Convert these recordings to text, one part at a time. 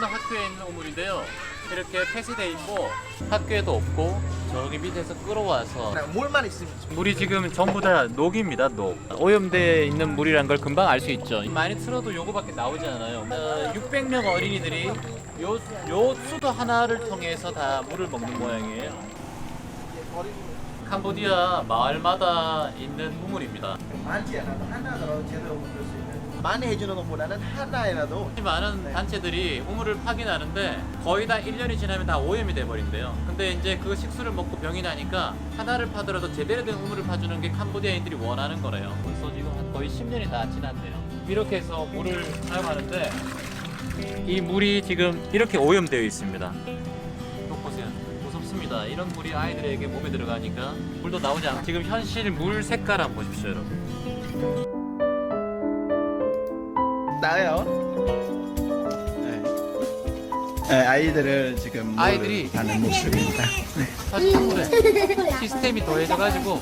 어느 학교에 있는 우물인데요. 이렇게 폐쇄되어 있고 학교에도 없고 저기 밑에서 끌어와서 물만 있으면 물이 지금 전부 다 녹입니다. 녹. 오염되어 있는 물이란 걸 금방 알 수 있죠. 많이 틀어도 요거밖에 나오지 않아요. 600명 어린이들이 요 수도 하나를 통해서 다 물을 먹는 모양이에요. 캄보디아 마을마다 있는 우물입니다. 많지 않아도 하나라도 제대로 먹을 수 있는 많이 해주는 것보다는 하나라도 많은 단체들이 우물을 파기하는데 거의 다 1년이 지나면 다 오염이 돼버린대요. 근데 이제 그 식수를 먹고 병이 나니까 하나를 파더라도 제대로 된 우물을 파주는 게 캄보디아인들이 원하는 거래요. 벌써 지금 한 거의 10년이 다 지났네요. 이렇게 해서 물을 사용하는데 이 물이 지금 이렇게 오염되어 있습니다. 또 보세요. 무섭습니다. 이런 물이 아이들에게 몸에 들어가니까 물도 나오지 않고 지금 현실 물 색깔 한번 보십시오, 여러분. 나요. 네, 아이들을 지금 아이들이 하는 모습입니다. 네. 사실 물에 시스템이 더해져가지고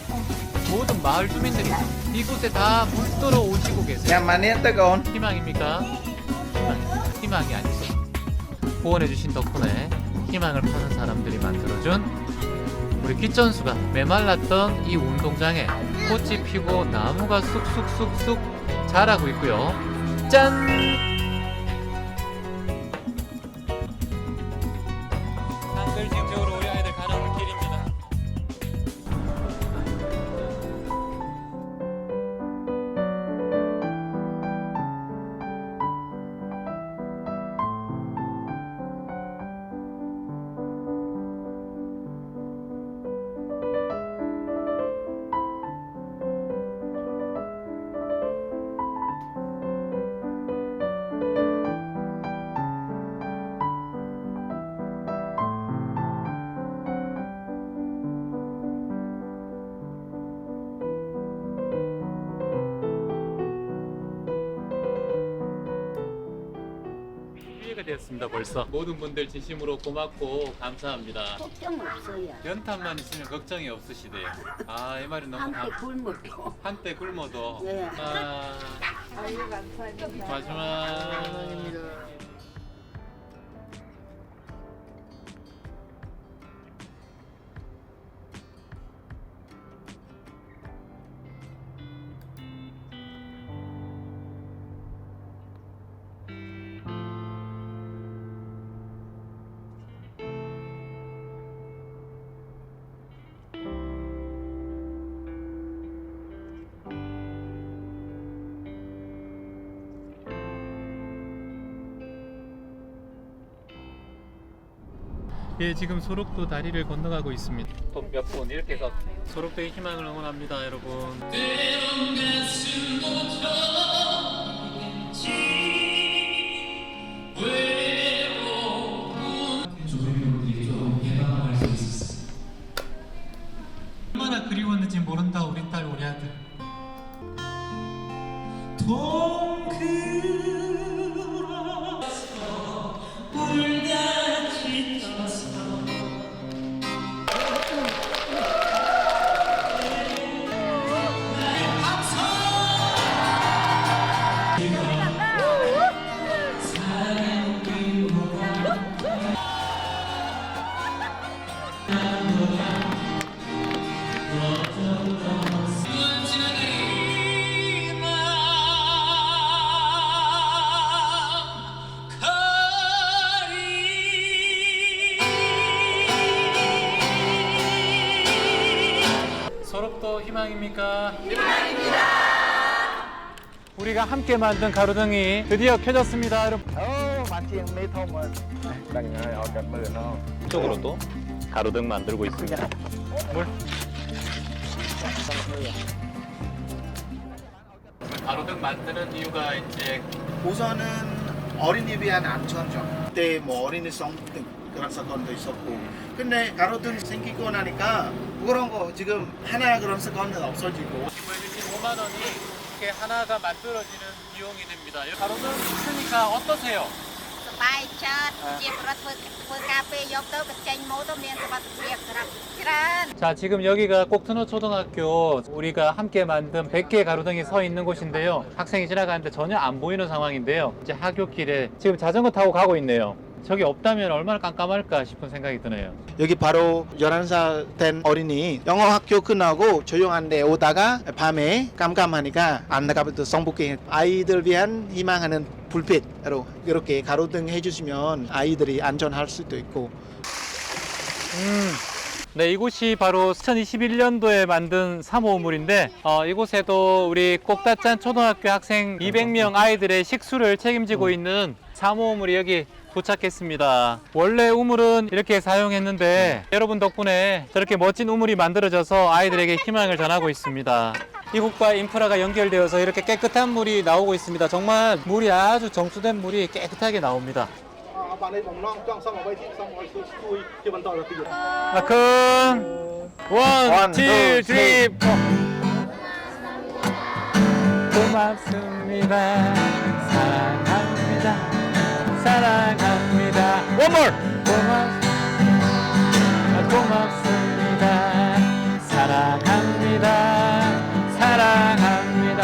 모든 마을 주민들이 이곳에 다 물들어 오시고 계세요. 야, 많이 뜨거운. 희망입니까? 희망이 아니죠. 후원해주신 덕분에 희망을 파는 사람들이 만들어준 우리 깃전수가 메말랐던 이 운동장에 꽃이 피고 나무가 쑥쑥쑥쑥 자라고 있고요. 짠! 한글 지역적으로 우리 아이들 가는 길입니다. 기회가 되었습니다. 벌써 모든 분들 진심으로 고맙고 감사합니다. 걱정 없어요. 연탄만 있으면 걱정이 없으시대요. 아, 이 말이 너무 한때 굶었고. 한때 굶어도 네. 아유 감사합니다. 마지막 예, 지금 소록도 다리를 건너가고 있습니다. 또 몇 분 이렇게 해서 소록도의 희망을 응원합니다, 여러분. 얼마나 그리웠는지 모른다, 우리 딸, 우리 아들. 소록도 희망입니까? 희망입니다. 우리가 함께 만든 가로등이 드디어 켜졌습니다, 여러분. 마치 메이터만. 이쪽으로도 가로등 만들고 있습니다. 물. 가로등 만드는 이유가 이제 우선은 어린이 위한 안전정. 그때 뭐 어린이성 등 그런 사건도 있었고. 근데 가로등 생기고 나니까 그런 거 지금 하나 그런 사건은 없어지고. 지금 5만 원이 이렇게 하나가 만들어지는 비용이 됩니다. 가로등 있으니까 어떠세요? สบายចិត្តជាប្រធ្វើធ្វើការពេលយកទៅបញ្ចេញម៉ូតមានសុវត្ថិភាពសម្រាប់ច្រើន 자, 지금 여기가 꼭트너 초등학교 우리가 함께 만든 100개 가로등이 서 있는 곳인데요. 학생이 지나가는데 전혀 안 보이는 상황인데요. 이제 하굣길에 지금 자전거 타고 가고 있네요. 저게 없다면 얼마나 깜깜할까 싶은 생각이 드네요. 여기 바로 11살 된 어린이 영어 학교 끝나고 조용한 데 오다가 밤에 깜깜하니까 안 나가면 또 성북행 아이들 위한 희망하는 불빛으로 이렇게 가로등 해주시면 아이들이 안전할 수도 있고. 네, 이곳이 바로 2021년도에 만든 3호 우물인데 이곳에도 우리 꼭다짠 초등학교 학생 200명 아이들의 식수를 책임지고 있는 3호 우물이 여기 도착했습니다. 원래 우물은 이렇게 사용했는데 여러분 덕분에 저렇게 멋진 우물이 만들어져서 아이들에게 희망을 전하고 있습니다. 이곳과 인프라가 연결되어서 이렇게 깨끗한 물이 나오고 있습니다. 정말 물이 아주 정수된 물이 깨끗하게 나옵니다. 큰 원, 투, 쓰리, 포. 고맙습니다. 사랑합니다. 사랑합니다. One more. 고맙습니다. 사랑합니다. 사랑합니다.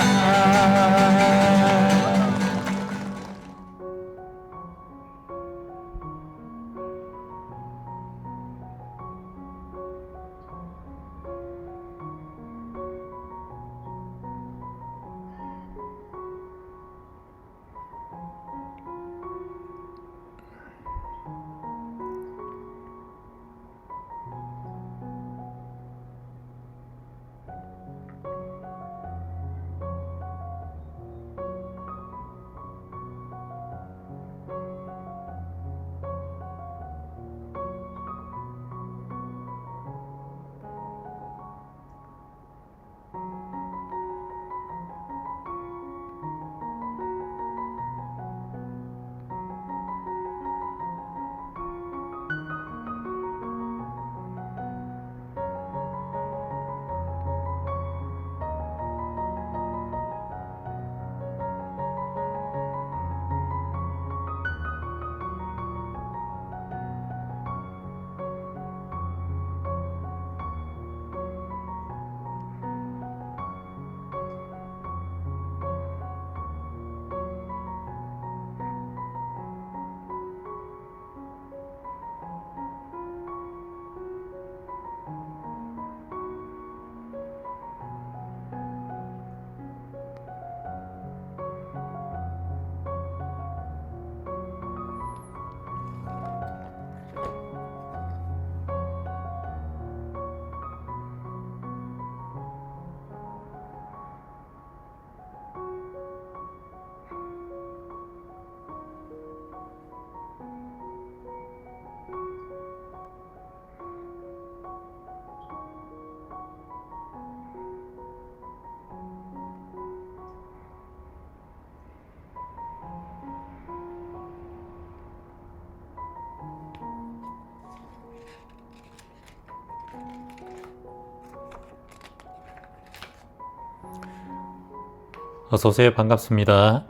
어서오세요. 반갑습니다.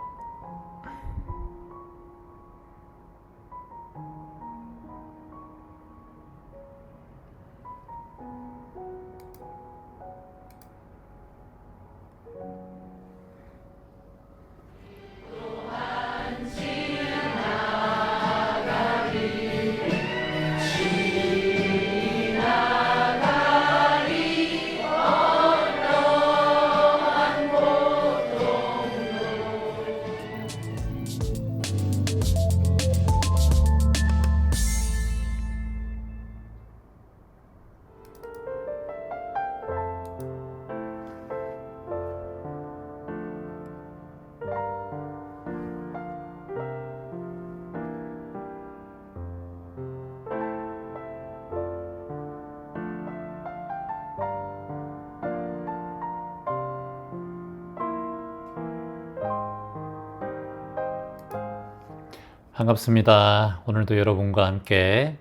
반갑습니다. 오늘도 여러분과 함께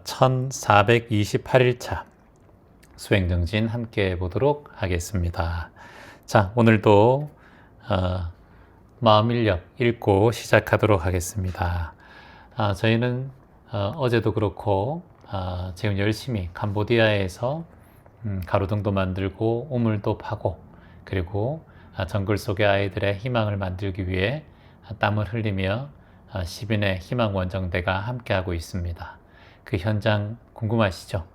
1428일차 수행정진 함께 해보도록 하겠습니다. 자, 오늘도 마음인력 읽고 시작하도록 하겠습니다. 저희는 어제도 그렇고 지금 열심히 캄보디아에서 가로등도 만들고 우물도 파고 그리고 정글 속의 아이들의 희망을 만들기 위해 땀을 흘리며 시민의 희망원정대가 함께하고 있습니다. 그 현장 궁금하시죠?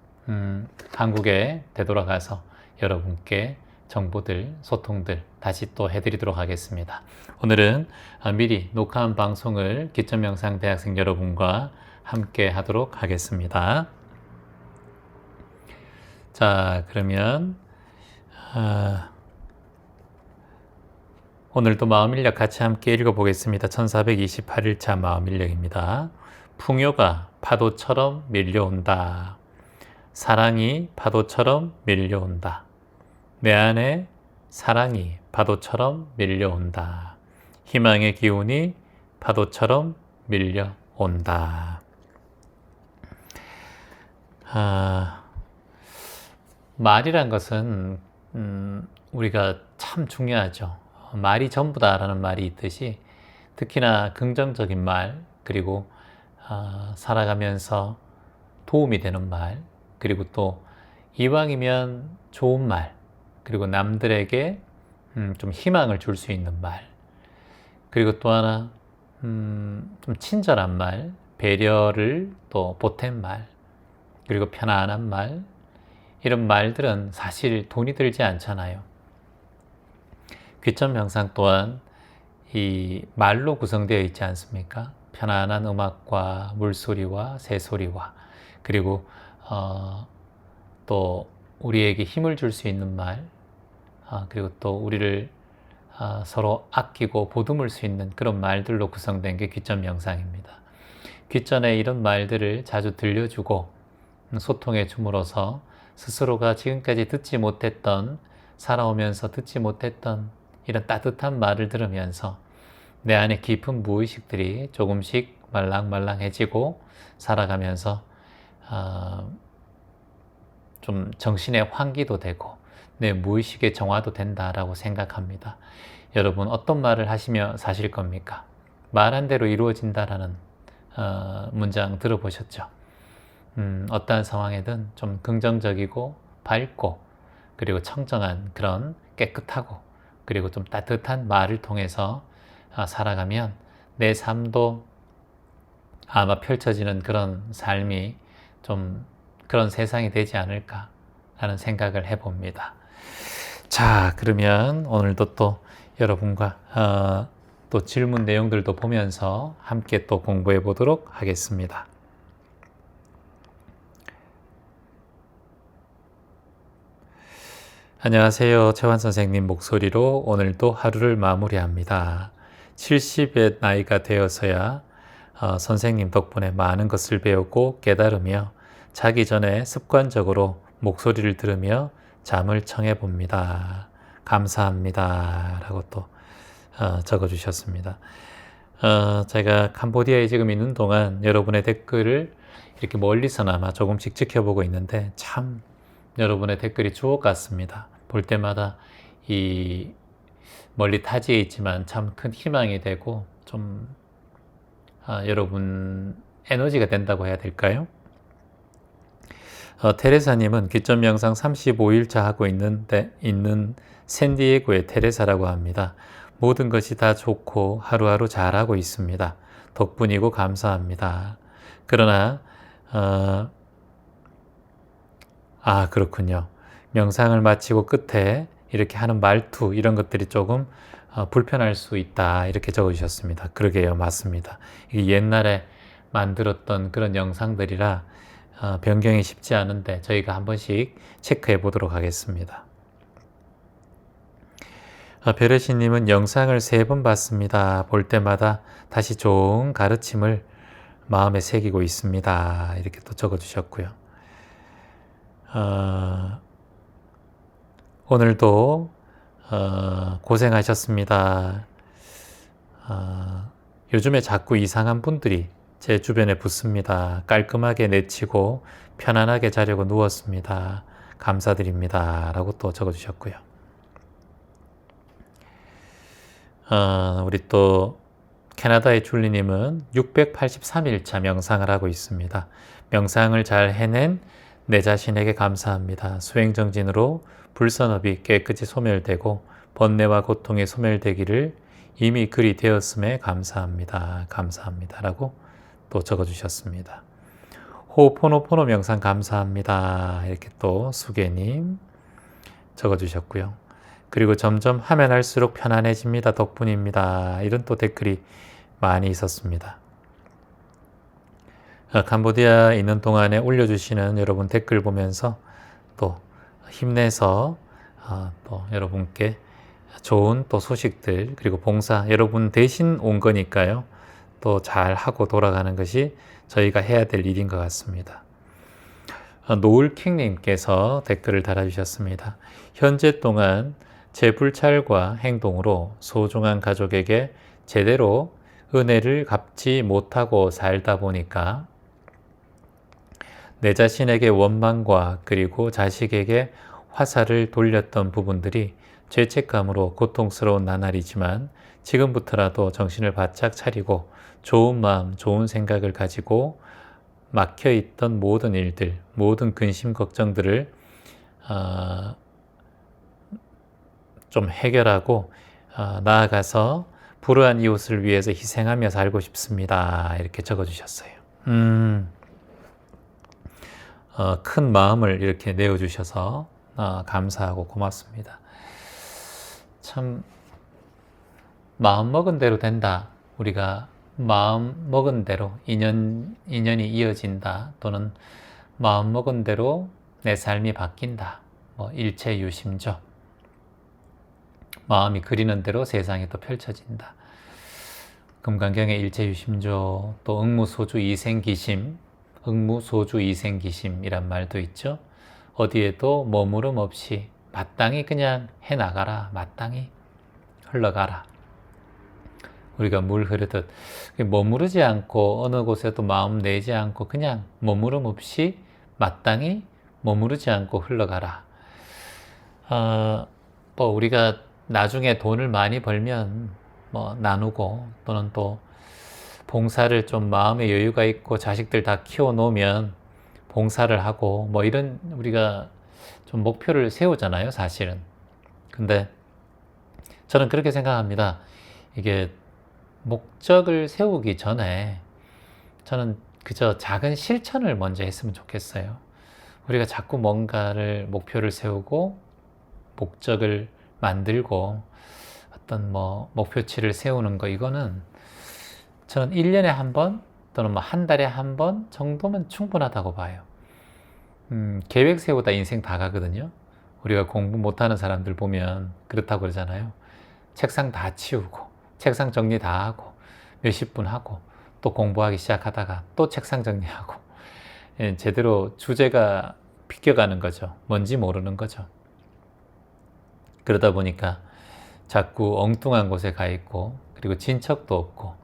한국에 되돌아가서 여러분께 정보들, 소통들 다시 또 해드리도록 하겠습니다. 오늘은 미리 녹화한 방송을 기점명상 대학생 여러분과 함께 하도록 하겠습니다. 자, 그러면 오늘도 마음인력 같이 함께 읽어보겠습니다. 1428일차 마음인력입니다. 풍요가 파도처럼 밀려온다. 사랑이 파도처럼 밀려온다. 내 안에 사랑이 파도처럼 밀려온다. 희망의 기운이 파도처럼 밀려온다. 말이란 것은 우리가 참 중요하죠. 말이 전부다라는 말이 있듯이 특히나 긍정적인 말, 그리고 살아가면서 도움이 되는 말, 그리고 또 이왕이면 좋은 말, 그리고 남들에게 좀 희망을 줄 수 있는 말, 그리고 또 하나 좀 친절한 말, 배려를 또 보탠 말, 그리고 편안한 말, 이런 말들은 사실 돈이 들지 않잖아요. 귀천명상 또한 이 말로 구성되어 있지 않습니까? 편안한 음악과 물소리와 새소리와, 그리고 또 우리에게 힘을 줄 수 있는 말, 그리고 또 우리를 서로 아끼고 보듬을 수 있는 그런 말들로 구성된 게 귀천명상입니다. 귀천에 이런 말들을 자주 들려주고 소통해 줌으로써 스스로가 지금까지 듣지 못했던, 살아오면서 듣지 못했던 이런 따뜻한 말을 들으면서 내 안에 깊은 무의식들이 조금씩 말랑말랑해지고 살아가면서 좀 정신의 환기도 되고 내 무의식의 정화도 된다라고 생각합니다. 여러분 어떤 말을 하시며 사실 겁니까? 말한 대로 이루어진다라는 문장 들어보셨죠? 어떠한 상황에든 좀 긍정적이고 밝고 그리고 청정한 그런 깨끗하고 그리고 좀 따뜻한 말을 통해서 살아가면 내 삶도 아마 펼쳐지는 그런 삶이 좀 그런 세상이 되지 않을까라는 생각을 해봅니다. 자, 그러면 오늘도 또 여러분과 또 질문 내용들도 보면서 함께 또 공부해 보도록 하겠습니다. 안녕하세요. 최환 선생님 목소리로 오늘도 하루를 마무리합니다. 70의 나이가 되어서야 선생님 덕분에 많은 것을 배우고 깨달으며 자기 전에 습관적으로 목소리를 들으며 잠을 청해 봅니다. 감사합니다. 라고 또 적어주셨습니다. 제가 캄보디아에 지금 있는 동안 여러분의 댓글을 이렇게 멀리서나마 조금씩 지켜보고 있는데 참 여러분의 댓글이 주옥 같습니다. 볼 때마다 이 멀리 타지에 있지만 참 큰 희망이 되고 좀 여러분 에너지가 된다고 해야 될까요? 테레사님은 귀점명상 35일차 하고 있는 샌디에고의 테레사라고 합니다. 모든 것이 다 좋고 하루하루 잘하고 있습니다. 덕분이고 감사합니다. 그러나 그렇군요. 명상을 마치고 끝에 이렇게 하는 말투 이런 것들이 조금 불편할 수 있다 이렇게 적어주셨습니다. 그러게요. 맞습니다. 이게 옛날에 만들었던 그런 영상들이라 변경이 쉽지 않은데 저희가 한 번씩 체크해 보도록 하겠습니다. 베레시님은 영상을 3번 봤습니다. 볼 때마다 다시 좋은 가르침을 마음에 새기고 있습니다. 이렇게 또 적어주셨고요. 오늘도 고생하셨습니다. 요즘에 자꾸 이상한 분들이 제 주변에 붙습니다. 깔끔하게 내치고 편안하게 자려고 누웠습니다. 감사드립니다. 라고 또 적어주셨고요. 우리 또 캐나다의 줄리님은 683일차 명상을 하고 있습니다. 명상을 잘 해낸 내 자신에게 감사합니다. 수행정진으로 불선업이 깨끗이 소멸되고 번뇌와 고통이 소멸되기를 이미 글이 되었음에 감사합니다. 감사합니다. 라고 또 적어주셨습니다. 호포노포노 명상 감사합니다. 이렇게 또 수계님 적어주셨고요. 그리고 점점 하면 할수록 편안해집니다. 덕분입니다. 이런 또 댓글이 많이 있었습니다. 캄보디아에 있는 동안에 올려주시는 여러분 댓글 보면서 또 힘내서 또 여러분께 좋은 또 소식들 그리고 봉사 여러분 대신 온 거니까요. 또 잘하고 돌아가는 것이 저희가 해야 될 일인 것 같습니다. 노을킹님께서 댓글을 달아주셨습니다. 현재 동안 제 불찰과 행동으로 소중한 가족에게 제대로 은혜를 갚지 못하고 살다 보니까 내 자신에게 원망과 그리고 자식에게 화살을 돌렸던 부분들이 죄책감으로 고통스러운 나날이지만 지금부터라도 정신을 바짝 차리고 좋은 마음, 좋은 생각을 가지고 막혀있던 모든 일들, 모든 근심, 걱정들을 좀 해결하고 나아가서 불우한 이웃을 위해서 희생하며 살고 싶습니다. 이렇게 적어주셨어요. 큰 마음을 이렇게 내어주셔서 감사하고 고맙습니다. 참 마음먹은 대로 된다. 우리가 마음먹은 대로 인연이 이어진다. 또는 마음먹은 대로 내 삶이 바뀐다. 일체유심조. 마음이 그리는 대로 세상이 또 펼쳐진다. 금강경의 일체유심조, 또 응무소주 이생기심, 응무소주 이생기심이란 말도 있죠. 어디에도 머무름 없이 마땅히 그냥 해나가라. 마땅히 흘러가라. 우리가 물 흐르듯 머무르지 않고 어느 곳에도 마음 내지 않고 그냥 머무름 없이 마땅히 머무르지 않고 흘러가라. 우리가 나중에 돈을 많이 벌면 나누고 또는 또 봉사를 좀 마음의 여유가 있고 자식들 다 키워놓으면 봉사를 하고 이런 우리가 좀 목표를 세우잖아요, 사실은. 근데 저는 그렇게 생각합니다. 이게 목적을 세우기 전에 저는 그저 작은 실천을 먼저 했으면 좋겠어요. 우리가 자꾸 뭔가를 목표를 세우고 목적을 만들고 어떤 목표치를 세우는 거, 이거는 저는 1년에 한 번 또는 한 달에 한 번 정도면 충분하다고 봐요. 계획 세우다 인생 다 가거든요. 우리가 공부 못하는 사람들 보면 그렇다고 그러잖아요. 책상 다 치우고 책상 정리 다 하고 몇십 분 하고 또 공부하기 시작하다가 또 책상 정리하고 제대로 주제가 비껴가는 거죠. 뭔지 모르는 거죠. 그러다 보니까 자꾸 엉뚱한 곳에 가 있고 그리고 진척도 없고,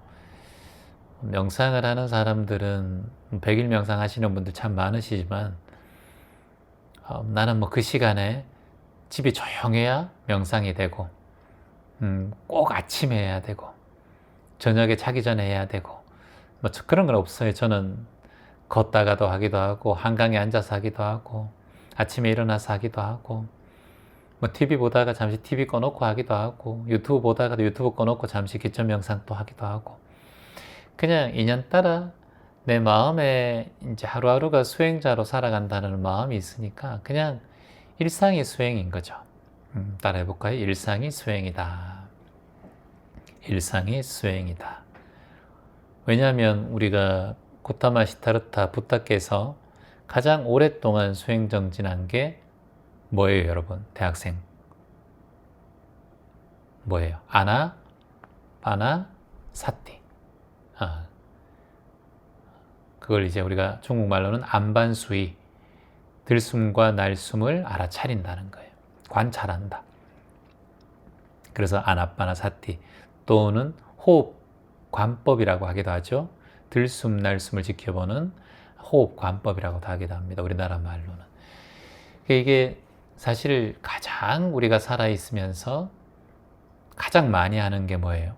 명상을 하는 사람들은 100일 명상 하시는 분들 참 많으시지만 나는 그 시간에 집이 조용해야 명상이 되고 꼭 아침에 해야 되고 저녁에 자기 전에 해야 되고 그런 건 없어요. 저는 걷다가도 하기도 하고 한강에 앉아서 하기도 하고 아침에 일어나서 하기도 하고 TV 보다가 잠시 TV 꺼놓고 하기도 하고 유튜브 보다가도 유튜브 꺼놓고 잠시 기점 명상 또 하기도 하고, 그냥 인연 따라 내 마음에 이제 하루하루가 수행자로 살아간다는 마음이 있으니까 그냥 일상이 수행인 거죠. 따라해 볼까요? 일상이 수행이다. 일상이 수행이다. 왜냐하면 우리가 고타마 시타르타 부타께서 가장 오랫동안 수행 정진한 게 뭐예요, 여러분? 대학생. 뭐예요? 아나, 파나, 사티. 그걸 이제 우리가 중국말로는 안반수이, 들숨과 날숨을 알아차린다는 거예요. 관찰한다. 그래서 아나빠나 사티 또는 호흡 관법이라고 하기도 하죠. 들숨 날숨을 지켜보는 호흡 관법이라고도 하기도 합니다. 우리나라 말로는. 이게 사실 가장 우리가 살아있으면서 가장 많이 하는 게 뭐예요?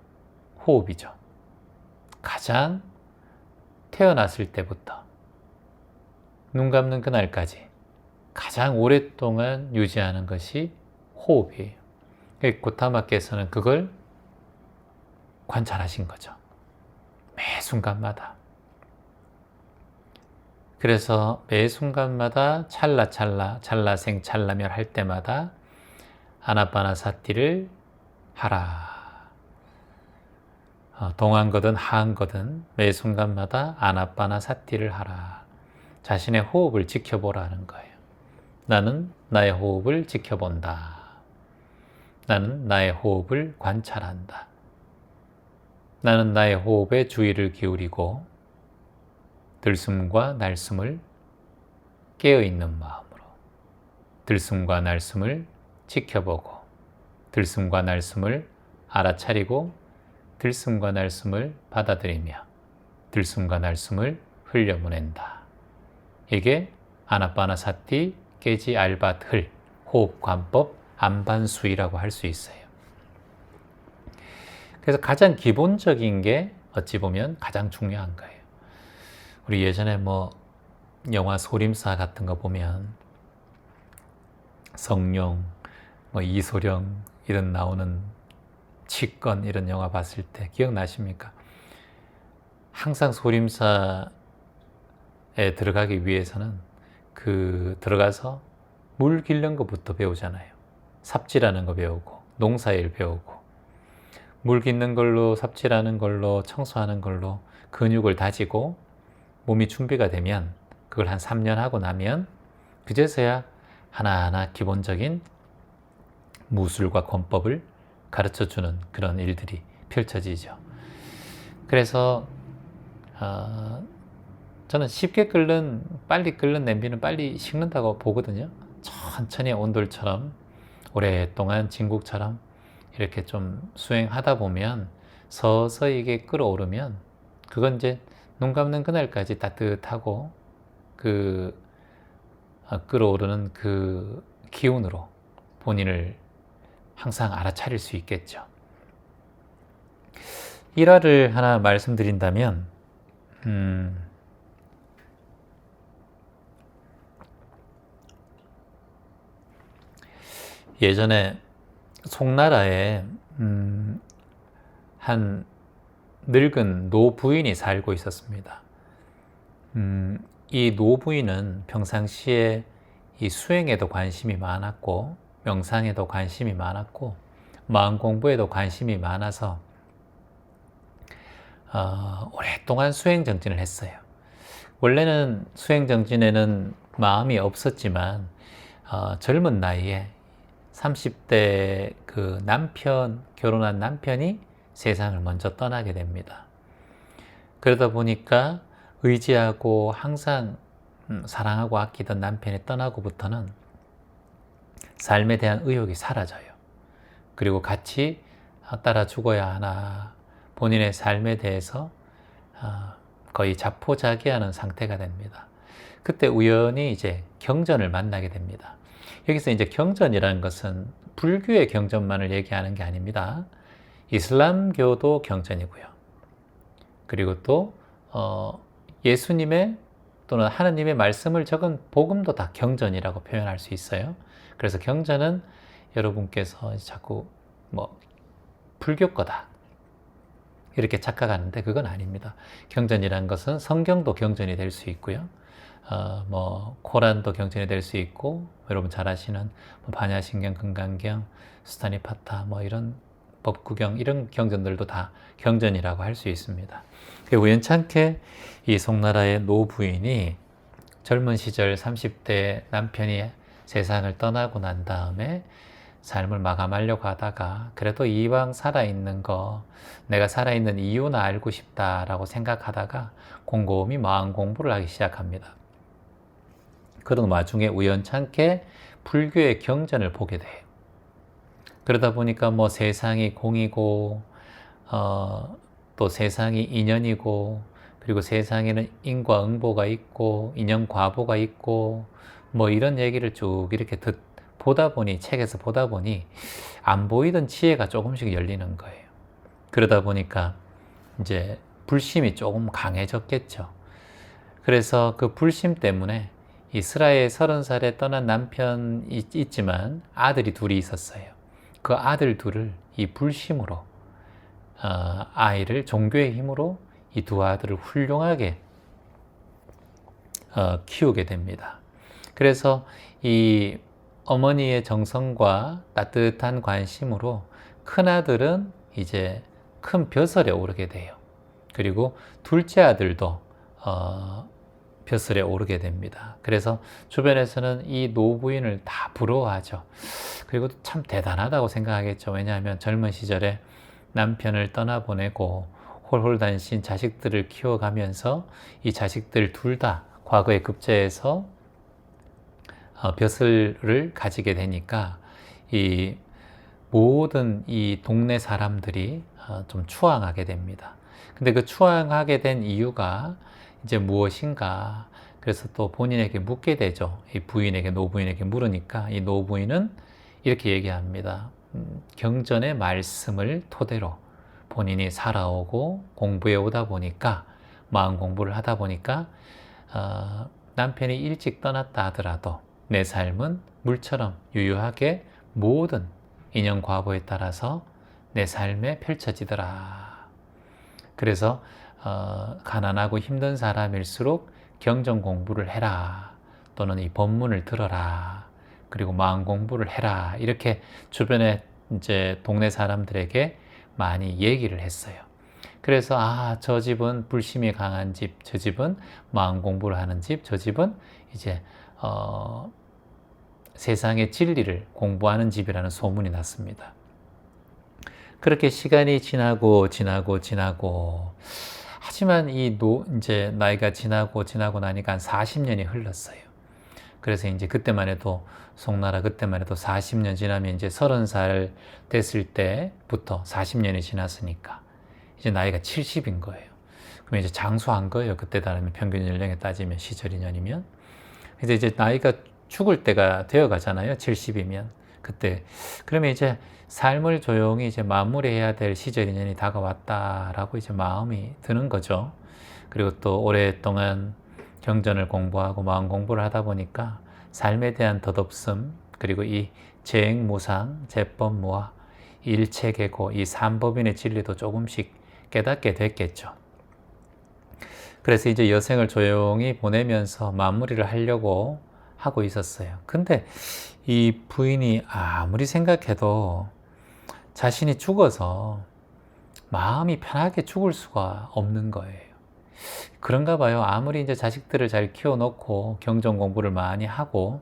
호흡이죠. 가장 태어났을 때부터 눈 감는 그날까지 가장 오랫동안 유지하는 것이 호흡이에요. 고타마께서는 그걸 관찰하신 거죠. 매 순간마다. 그래서 매 순간마다 찰나생 찰나멸 할 때마다 아나빠나사티를 하라. 동한 거든 하한 거든 매 순간마다 아나빠나사티를 하라. 자신의 호흡을 지켜보라는 거예요. 나는 나의 호흡을 지켜본다. 나는 나의 호흡을 관찰한다. 나는 나의 호흡에 주의를 기울이고 들숨과 날숨을 깨어있는 마음으로 들숨과 날숨을 지켜보고 들숨과 날숨을 알아차리고 들숨과 날숨을 받아들이며 들숨과 날숨을 흘려보낸다. 이게 아나빠나사티 깨지 알바틀 호흡관법 안반수이라고 할 수 있어요. 그래서 가장 기본적인 게 어찌 보면 가장 중요한 거예요. 우리 예전에 뭐 영화 소림사 같은 거 보면 성룡, 뭐 이소룡 이런 나오는 치권 이런 영화 봤을 때 기억나십니까? 항상 소림사에 들어가기 위해서는 들어가서 물 길는 것부터 배우잖아요. 삽질하는 거 배우고 농사일 배우고 물 깃는 걸로 삽질하는 걸로 청소하는 걸로 근육을 다지고 몸이 준비가 되면 그걸 한 3년 하고 나면 그제서야 하나하나 기본적인 무술과 권법을 가르쳐주는 그런 일들이 펼쳐지죠. 그래서 저는 쉽게 빨리 끓는 냄비는 빨리 식는다고 보거든요. 천천히 온돌처럼 오랫동안 진국처럼 이렇게 좀 수행하다 보면 서서히 이게 끓어오르면 그건 이제 눈 감는 그날까지 따뜻하고 끓어오르는 그 기운으로 본인을 항상 알아차릴 수 있겠죠. 일화를 하나 말씀드린다면 예전에 송나라에 한 늙은 노부인이 살고 있었습니다. 이 노부인은 평상시에 이 수행에도 관심이 많았고 명상에도 관심이 많았고 마음 공부에도 관심이 많아서 오랫동안 수행정진을 했어요. 원래는 수행정진에는 마음이 없었지만 젊은 나이에 30대 결혼한 남편이 세상을 먼저 떠나게 됩니다. 그러다 보니까 의지하고 항상 사랑하고 아끼던 남편이 떠나고부터는 삶에 대한 의욕이 사라져요. 그리고 같이 따라 죽어야 하나 본인의 삶에 대해서 거의 자포자기하는 상태가 됩니다. 그때 우연히 이제 경전을 만나게 됩니다. 여기서 이제 경전이라는 것은 불교의 경전만을 얘기하는 게 아닙니다. 이슬람교도 경전이고요. 그리고 또 예수님의 또는 하느님의 말씀을 적은 복음도 다 경전이라고 표현할 수 있어요. 그래서 경전은 여러분께서 자꾸 불교 거다 이렇게 착각하는데 그건 아닙니다. 경전이라는 것은 성경도 경전이 될 수 있고요. 코란도 경전이 될 수 있고 여러분 잘 아시는 반야신경, 금강경, 수타니파타 이런 법구경 이런 경전들도 다 경전이라고 할 수 있습니다. 우연찮게 이 송나라의 노부인이 젊은 시절 30대 남편이 세상을 떠나고 난 다음에 삶을 마감하려고 하다가 그래도 이왕 살아있는 거 내가 살아있는 이유나 알고 싶다라고 생각하다가 곰곰이 마음 공부를 하기 시작합니다. 그런 와중에 우연찮게 불교의 경전을 보게 돼요. 그러다 보니까 세상이 공이고 또 세상이 인연이고 그리고 세상에는 인과 응보가 있고 인연과보가 있고 이런 얘기를 쭉 이렇게 책에서 보다 보니 안 보이던 지혜가 조금씩 열리는 거예요. 그러다 보니까 이제 불심이 조금 강해졌겠죠. 그래서 그 불심 때문에 이스라엘 30살에 떠난 남편이 있지만 아들이 둘이 있었어요. 그 아들 둘을 이 불심으로 아이를 종교의 힘으로 이 두 아들을 훌륭하게 키우게 됩니다. 그래서 이 어머니의 정성과 따뜻한 관심으로 큰아들은 이제 큰 벼슬에 오르게 돼요. 그리고 둘째 아들도 벼슬에 오르게 됩니다. 그래서 주변에서는 이 노부인을 다 부러워하죠. 그리고 참 대단하다고 생각하겠죠. 왜냐하면 젊은 시절에 남편을 떠나보내고 홀홀단신 자식들을 키워가면서 이 자식들 둘 다 과거에 급제해서 벼슬을 가지게 되니까 이 모든 이 동네 사람들이 좀 추앙하게 됩니다. 근데 그 추앙하게 된 이유가 이제 무엇인가? 그래서 또 본인에게 묻게 되죠. 이 부인에게, 노부인에게 물으니까 이 노부인은 이렇게 얘기합니다. 경전의 말씀을 토대로 본인이 살아오고 공부해 오다 보니까, 마음 공부를 하다 보니까 남편이 일찍 떠났다 하더라도 내 삶은 물처럼 유유하게 모든 인연과보에 따라서 내 삶에 펼쳐지더라. 그래서 가난하고 힘든 사람일수록 경전 공부를 해라, 또는 이 법문을 들어라, 그리고 마음 공부를 해라, 이렇게 주변에 이제 동네 사람들에게 많이 얘기를 했어요. 그래서 저 집은 불심이 강한 집, 저 집은 마음 공부를 하는 집, 저 집은 이제 세상의 진리를 공부하는 집이라는 소문이 났습니다. 그렇게 시간이 지나고 하지만 이제 나이가 지나고 나니까 한 40년이 흘렀어요. 그래서 이제 그때만 해도 송나라 그때만 해도 40년 지나면 이제 30살 됐을 때부터 40년이 지났으니까 이제 나이가 70인 거예요. 그럼 이제 장수한 거예요. 그때 따르면 평균 연령에 따지면 시절 인연이면. 그래서 이제 나이가 죽을 때가 되어 가잖아요. 70이면. 그때. 그러면 이제 삶을 조용히 이제 마무리해야 될 시절 인연이 다가왔다라고 이제 마음이 드는 거죠. 그리고 또 오랫동안 경전을 공부하고 마음 공부를 하다 보니까 삶에 대한 덧없음, 그리고 이 재행무상, 재법무화, 일체계고 이 삼법인의 진리도 조금씩 깨닫게 됐겠죠. 그래서 이제 여생을 조용히 보내면서 마무리를 하려고 하고 있었어요. 근데 이 부인이 아무리 생각해도 자신이 죽어서 마음이 편하게 죽을 수가 없는 거예요. 그런가 봐요. 아무리 이제 자식들을 잘 키워놓고 경전 공부를 많이 하고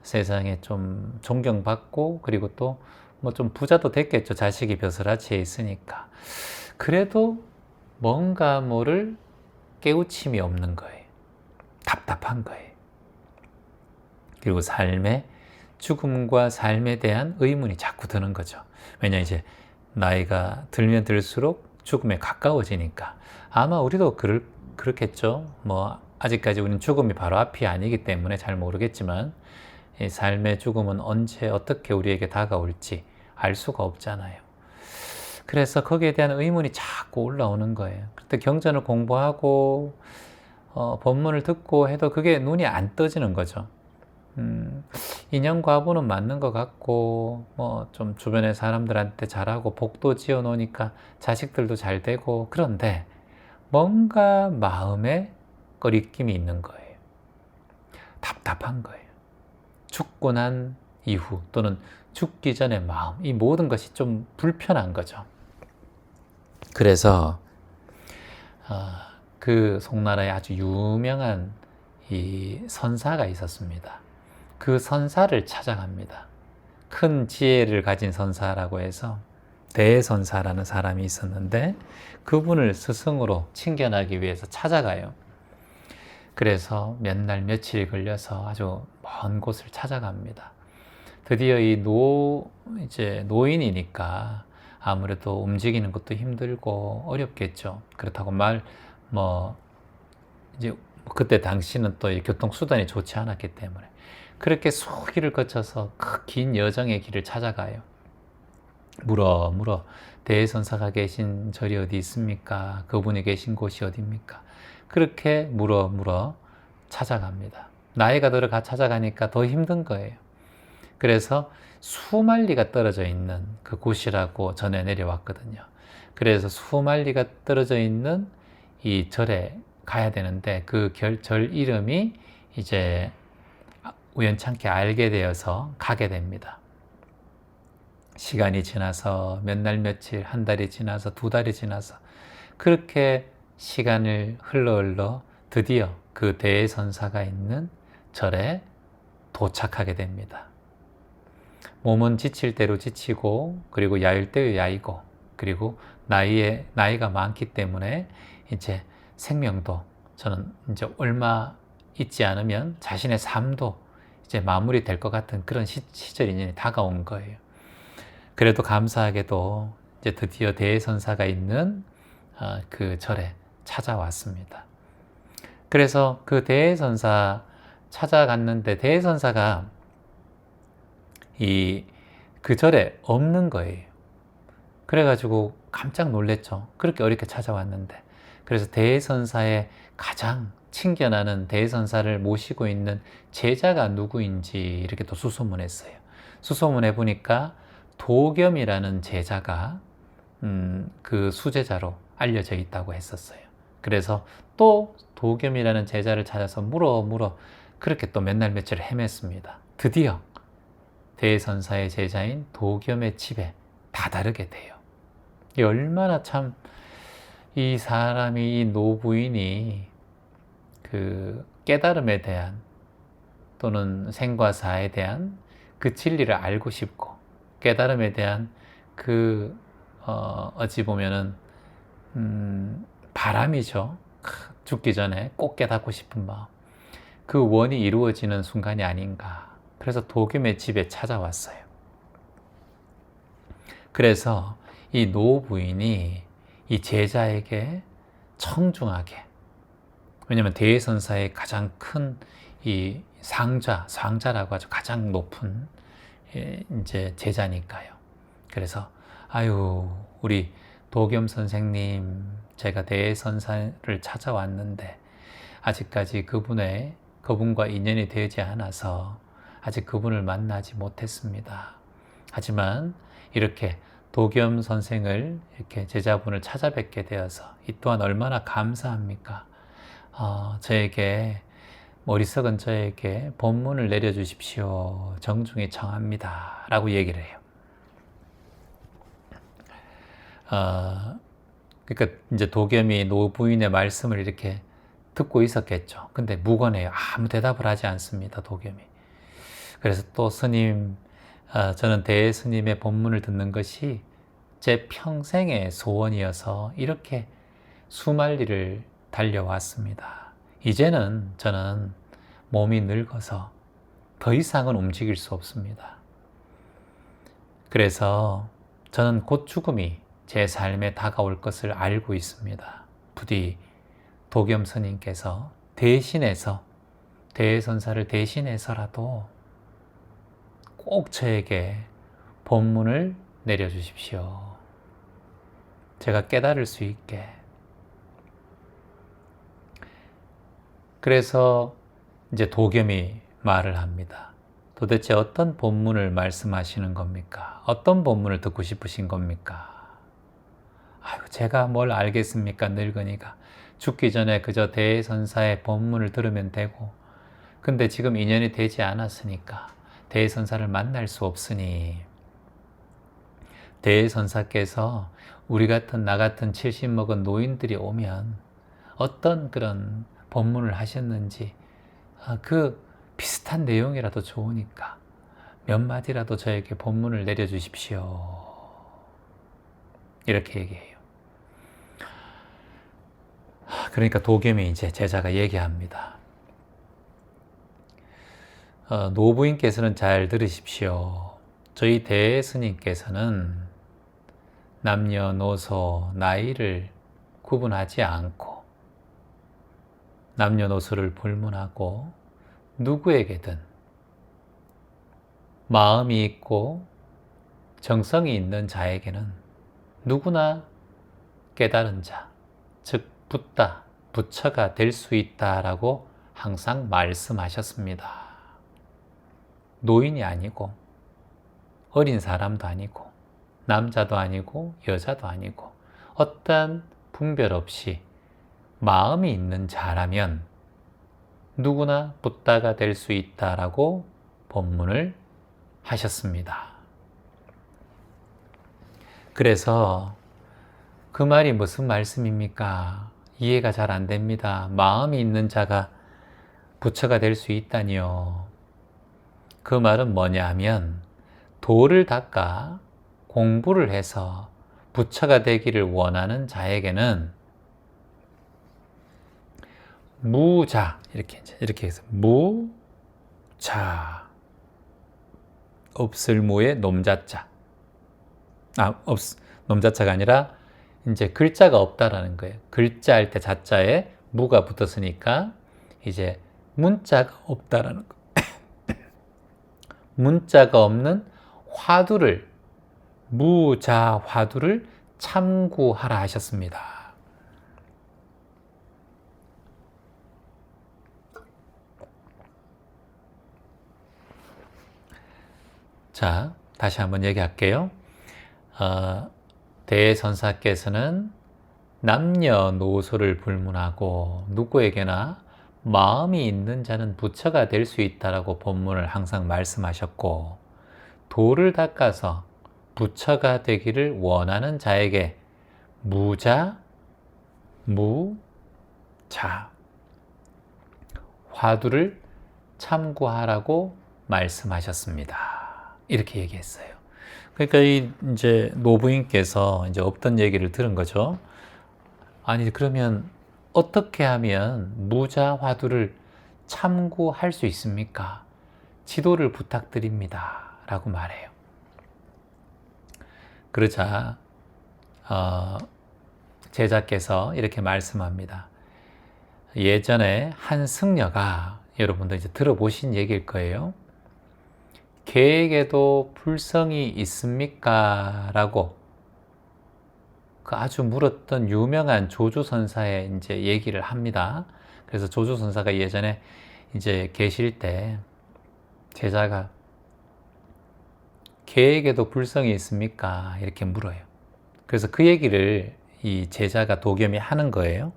세상에 좀 존경받고, 그리고 또 뭐 좀 부자도 됐겠죠. 자식이 벼슬아치에 있으니까. 그래도 뭔가 모를 깨우침이 없는 거예요. 답답한 거예요. 그리고 죽음과 삶에 대한 의문이 자꾸 드는 거죠. 왜냐, 이제 나이가 들면 들수록 죽음에 가까워지니까. 아마 우리도 그렇겠죠. 뭐 아직까지 우리는 죽음이 바로 앞이 아니기 때문에 잘 모르겠지만 이 삶의 죽음은 언제 어떻게 우리에게 다가올지 알 수가 없잖아요. 그래서 거기에 대한 의문이 자꾸 올라오는 거예요. 그때 경전을 공부하고 법문을 듣고 해도 그게 눈이 안 떠지는 거죠. 인연과보는 맞는 것 같고, 뭐 좀 주변의 사람들한테 잘하고 복도 지어 놓으니까 자식들도 잘 되고, 그런데 뭔가 마음에 꺼리낌이 있는 거예요. 답답한 거예요. 죽고 난 이후 또는 죽기 전의 마음, 이 모든 것이 좀 불편한 거죠. 그래서 그 송나라에 아주 유명한 이 선사가 있었습니다. 그 선사를 찾아갑니다. 큰 지혜를 가진 선사라고 해서 대선사라는 사람이 있었는데 그분을 스승으로 칭견하기 위해서 찾아가요. 그래서 몇 날 며칠이 걸려서 아주 먼 곳을 찾아갑니다. 드디어 이제 노인이니까 아무래도 움직이는 것도 힘들고 어렵겠죠. 그렇다고 이제 그때 당시는 또 교통수단이 좋지 않았기 때문에 그렇게 수길을 거쳐서 그 긴 여정의 길을 찾아가요. 물어 대선사가 계신 절이 어디 있습니까? 그분이 계신 곳이 어디입니까? 그렇게 물어 찾아갑니다. 나이가 들어가 찾아가니까 더 힘든 거예요. 그래서 수만리가 떨어져 있는 그 곳이라고 전해 내려왔거든요. 그래서 수만리가 떨어져 있는 이 절에 가야 되는데 그 절 이름이 이제 우연찮게 알게 되어서 가게 됩니다. 시간이 지나서 몇 날 며칠, 한 달이 지나서 두 달이 지나서 그렇게 시간을 흘러 드디어 그 대선사가 있는 절에 도착하게 됩니다. 몸은 지칠 대로 지치고 그리고 야일 대로 야이고 그리고 나이가 많기 때문에 이제 생명도 저는 이제 얼마 있지 않으면 자신의 삶도 이제 마무리될 것 같은 그런 시절이 다가온 거예요. 그래도 감사하게도 이제 드디어 대선사가 있는 그 절에 찾아왔습니다. 그래서 그 대선사 찾아갔는데 대선사가 그 절에 없는 거예요. 그래가지고 깜짝 놀랐죠. 그렇게 어렵게 찾아왔는데. 그래서 대선사의 가장 친견하는 대선사를 모시고 있는 제자가 누구인지 이렇게 또 수소문했어요. 수소문해 보니까 도겸이라는 제자가 그 수제자로 알려져 있다고 했었어요. 그래서 또 도겸이라는 제자를 찾아서 물어 그렇게 또 몇 날 며칠 헤맸습니다. 드디어 대선사의 제자인 도겸의 집에 다다르게 돼요. 얼마나 참 이 사람이, 이 노부인이 그 깨달음에 대한 또는 생과 사에 대한 그 진리를 알고 싶고 깨달음에 대한 그 어찌 보면은 바람이죠. 죽기 전에 꼭 깨닫고 싶은 마음. 그 원이 이루어지는 순간이 아닌가. 그래서 도겸의 집에 찾아왔어요. 그래서 이 노부인이 이 제자에게 청중하게, 왜냐하면 대선사의 가장 큰 이 상자라고 하죠. 가장 높은 이제 제자니까요. 그래서 우리 도겸 선생님, 제가 대선사를 찾아왔는데 아직까지 그분과 인연이 되지 않아서 아직 그분을 만나지 못했습니다. 하지만 이렇게 도겸 선생을 이렇게 제자분을 찾아뵙게 되어서 이 또한 얼마나 감사합니까? 머리석은 저에게 법문을 내려주십시오. 정중히 청합니다. 라고 얘기를 해요. 그러니까 이제 도겸이 노부인의 말씀을 이렇게 듣고 있었겠죠. 근데 무건해요. 아무 대답을 하지 않습니다. 도겸이. 그래서 또 스님, 저는 대스님의 법문을 듣는 것이 제 평생의 소원이어서 이렇게 수만리를 달려왔습니다. 이제는 저는 몸이 늙어서 더 이상은 움직일 수 없습니다. 그래서 저는 곧 죽음이 제 삶에 다가올 것을 알고 있습니다. 부디 도겸 스님께서 대신해서 대선사를 대신해서라도 꼭 저에게 법문을 내려주십시오. 제가 깨달을 수 있게. 그래서 이제 도겸이 말을 합니다. 도대체 어떤 법문을 말씀하시는 겁니까? 어떤 법문을 듣고 싶으신 겁니까? 제가 뭘 알겠습니까? 늙으니까. 죽기 전에 그저 대선사의 법문을 들으면 되고, 근데 지금 인연이 되지 않았으니까 대선사를 만날 수 없으니 대선사께서 나 같은 70 먹은 노인들이 오면 어떤 그런 법문을 하셨는지 그 비슷한 내용이라도 좋으니까 몇 마디라도 저에게 법문을 내려주십시오. 이렇게 얘기해요. 그러니까 도겸이 이제 제자가 얘기합니다. 노부인께서는 잘 들으십시오. 저희 대스님께서는 남녀노소, 나이를 구분하지 않고 남녀노소를 불문하고 누구에게든 마음이 있고 정성이 있는 자에게는 누구나 깨달은 자, 즉 부처가 될 수 있다라고 항상 말씀하셨습니다. 노인이 아니고 어린 사람도 아니고 남자도 아니고 여자도 아니고 어떠한 분별 없이 마음이 있는 자라면 누구나 붓다가 될 수 있다라고 본문을 하셨습니다. 그래서 그 말이 무슨 말씀입니까? 이해가 잘 안 됩니다. 마음이 있는 자가 부처가 될 수 있다니요. 그 말은 뭐냐 하면 도를 닦아 공부를 해서 부처가 되기를 원하는 자에게는 무자, 이렇게 해서 무자, 없을 무에 놈자자. 놈자자가 아니라 이제 글자가 없다라는 거예요. 글자 할 때 자자에 무가 붙었으니까 이제 문자가 없다라는 거. 문자가 없는 화두를, 무자 화두를 참구하라 하셨습니다. 자, 다시 한번 얘기할게요. 대선사께서는 남녀노소를 불문하고 누구에게나 마음이 있는 자는 부처가 될 수 있다라고 본문을 항상 말씀하셨고, 도를 닦아서 부처가 되기를 원하는 자에게 무자, 무자 화두를 참고하라고 말씀하셨습니다. 이렇게 얘기했어요. 그러니까 이제 노부인께서 이제 없던 얘기를 들은 거죠. 아니 그러면 어떻게 하면 무자 화두를 참고할 수 있습니까? 지도를 부탁드립니다. 라고 말해요. 그러자 제자께서 이렇게 말씀합니다. 예전에 한 승려가, 여러분들 이제 들어보신 얘기일 거예요. 개에게도 불성이 있습니까? 라고 그 아주 물었던 유명한 조주선사의 이제 얘기를 합니다. 그래서 조주선사가 예전에 이제 계실 때 제자가 개에게도 불성이 있습니까? 이렇게 물어요. 그래서 그 얘기를 이 제자가 도겸이 하는 거예요.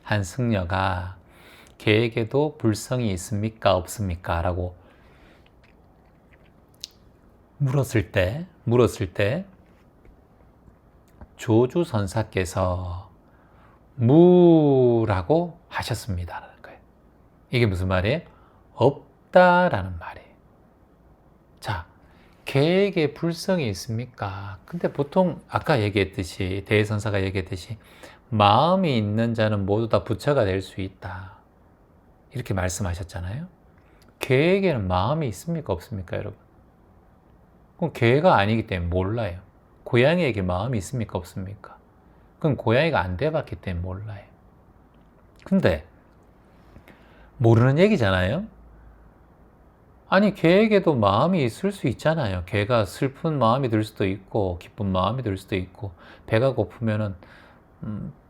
한 승려가 개에게도 불성이 있습니까? 없습니까? 라고 물었을 때 조주선사께서 무라고 하셨습니다. 이게 무슨 말이에요? 없다라는 말이에요. 자, 개에게 불성이 있습니까? 근데 보통 아까 얘기했듯이, 대선사가 얘기했듯이 마음이 있는 자는 모두 다 부처가 될 수 있다. 이렇게 말씀하셨잖아요. 개에게는 마음이 있습니까? 없습니까? 여러분? 그럼 개가 아니기 때문에 몰라요. 고양이에게 마음이 있습니까? 없습니까? 그럼 고양이가 안 돼봤기 때문에 몰라요. 근데 모르는 얘기잖아요. 아니 개에게도 마음이 있을 수 있잖아요. 개가 슬픈 마음이 들 수도 있고 기쁜 마음이 들 수도 있고, 배가 고프면은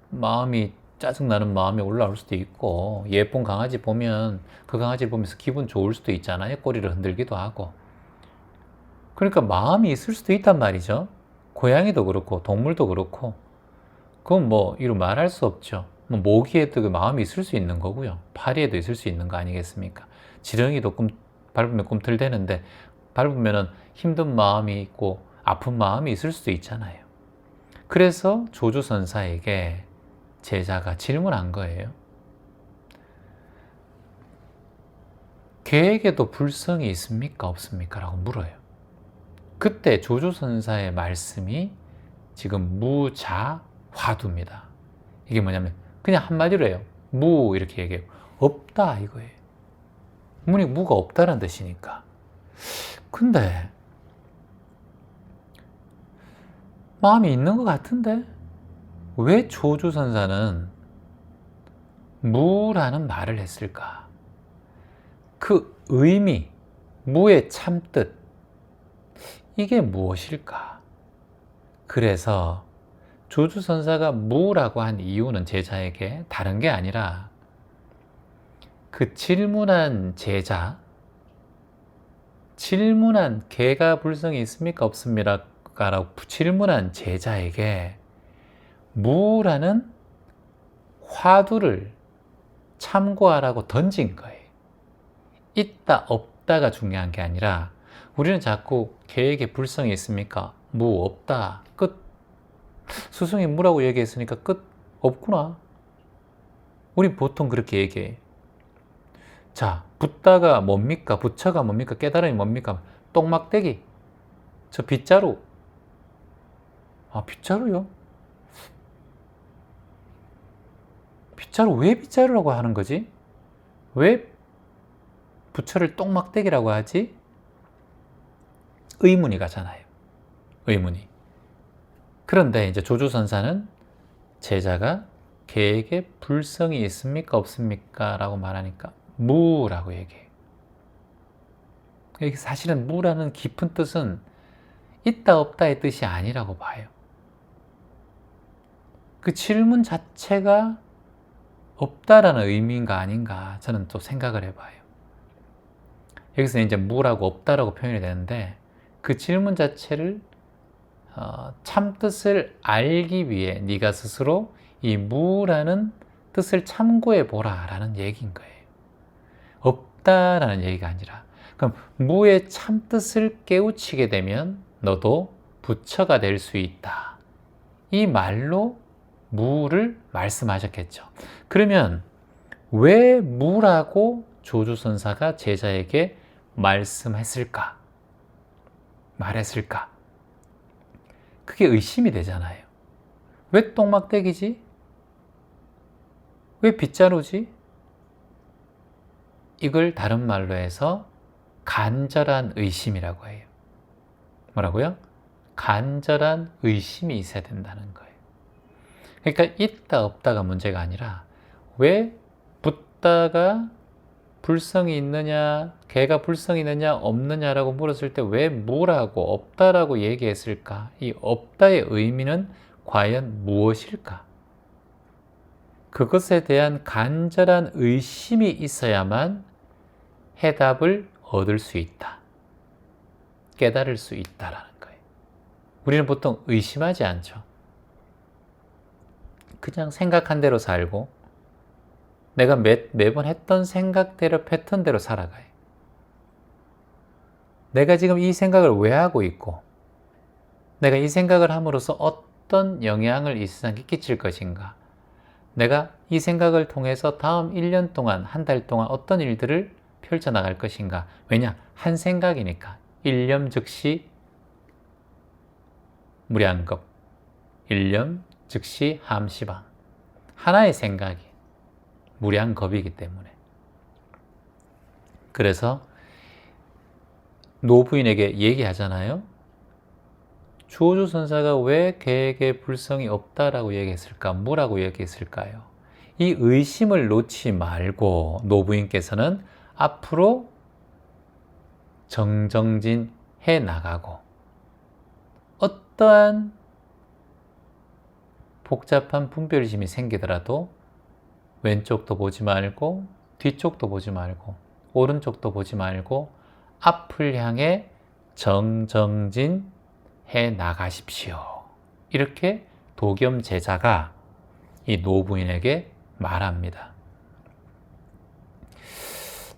마음이 짜증나는 마음이 올라올 수도 있고, 예쁜 강아지 보면 그 강아지 보면서 기분 좋을 수도 있잖아요. 꼬리를 흔들기도 하고. 그러니까 마음이 있을 수도 있단 말이죠. 고양이도 그렇고 동물도 그렇고. 그건 뭐 이루 말할 수 없죠. 뭐 모기에도 그 마음이 있을 수 있는 거고요. 파리에도 있을 수 있는 거 아니겠습니까? 지렁이도 밟으면 꿈틀대는데 밟으면 힘든 마음이 있고 아픈 마음이 있을 수도 있잖아요. 그래서 조주선사에게 제자가 질문한 거예요. 개에게도 불성이 있습니까? 없습니까? 라고 물어요. 그때 조주선사의 말씀이 지금 무자화두입니다. 이게 뭐냐면 그냥 한마디로 해요. 무 이렇게 얘기해요. 없다 이거예요. 무가 없다는 뜻이니까. 근데 마음이 있는 것 같은데 왜 조주선사는 무라는 말을 했을까? 그 의미, 무의 참뜻, 이게 무엇일까? 그래서 조주선사가 무라고 한 이유는 제자에게 다른 게 아니라 그 질문한 제자, 질문한 개가 불성이 있습니까 없습니까? 라고 질문한 제자에게 무라는 화두를 참고하라고 던진 거예요. 있다 없다가 중요한 게 아니라 우리는 자꾸 개에게 불성이 있습니까? 무 없다 끝. 스승이 무라고 얘기했으니까 끝. 없구나. 우리 보통 그렇게 얘기해. 자, 붓다가 뭡니까? 부처가 뭡니까? 깨달음이 뭡니까? 똥막대기. 저 빗자루. 아, 빗자루요? 빗자루 왜 빗자루라고 하는 거지? 왜 부처를 똥막대기라고 하지? 의문이 가잖아요. 의문이. 그런데 이제 조주선사는 제자가 개에게 불성이 있습니까 없습니까? 라고 말하니까 무라고 얘기해요. 이게 사실은 무라는 깊은 뜻은 있다 없다의 뜻이 아니라고 봐요. 그 질문 자체가 없다라는 의미인가 아닌가 저는 또 생각을 해봐요. 여기서 이제 무라고 없다라고 표현이 되는데 그 질문 자체를 참뜻을 알기 위해 네가 스스로 이 무라는 뜻을 참고해 보라 라는 얘기인 거예요. 없다라는 얘기가 아니라 그럼 무의 참뜻을 깨우치게 되면 너도 부처가 될 수 있다. 이 말로 무를 말씀하셨겠죠. 그러면 왜 무라고 조주선사가 제자에게 말씀했을까? 말했을까? 그게 의심이 되잖아요. 왜 똥막대기지? 왜 빗자루지? 이걸 다른 말로 해서 간절한 의심이라고 해요. 뭐라고요? 간절한 의심이 있어야 된다는 거예요. 그러니까 있다 없다가 문제가 아니라 왜 붓다가 불성이 있느냐, 개가 불성이 있느냐 없느냐라고 물었을 때 왜 무라고 없다라고 얘기했을까? 이 없다의 의미는 과연 무엇일까? 그것에 대한 간절한 의심이 있어야만 해답을 얻을 수 있다. 깨달을 수 있다라는 거예요. 우리는 보통 의심하지 않죠. 그냥 생각한 대로 살고 내가 매번 했던 생각대로 패턴대로 살아가요. 내가 지금 이 생각을 왜 하고 있고 내가 이 생각을 함으로써 어떤 영향을 이 세상에 끼칠 것인가, 내가 이 생각을 통해서 다음 1년 동안, 한 달 동안 어떤 일들을 펼쳐나갈 것인가. 왜냐? 한 생각이니까. 일념 즉시 무량겁, 일념 즉시 함시방. 하나의 생각이 무량겁이기 때문에. 그래서 노부인에게 얘기하잖아요. 조주선사가 왜 개에게 불성이 없다라고 얘기했을까? 뭐라고 얘기했을까요? 이 의심을 놓지 말고 노부인께서는 앞으로 정정진 해 나가고 어떠한 복잡한 분별심이 생기더라도 왼쪽도 보지 말고 뒤쪽도 보지 말고 오른쪽도 보지 말고 앞을 향해 정정진 해 나가십시오. 이렇게 도겸 제자가 이 노부인에게 말합니다.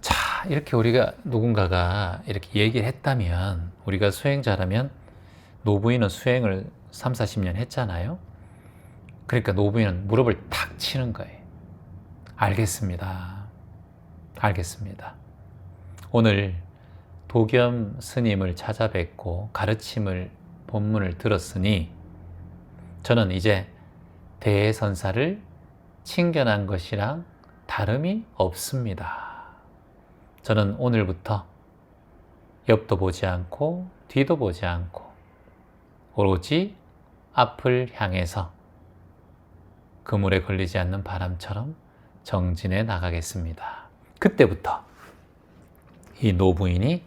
자, 이렇게 우리가 누군가가 이렇게 얘기를 했다면, 우리가 수행자라면, 노부인은 수행을 30-40년 했잖아요. 그러니까 노부인은 무릎을 탁 치는 거예요. 알겠습니다. 알겠습니다. 오늘 도겸 스님을 찾아뵙고 가르침을, 본문을 들었으니 저는 이제 대선사를 친견한 것이랑 다름이 없습니다. 저는 오늘부터 옆도 보지 않고 뒤도 보지 않고 오로지 앞을 향해서 그물에 걸리지 않는 바람처럼 정진해 나가겠습니다. 그때부터 이 노부인이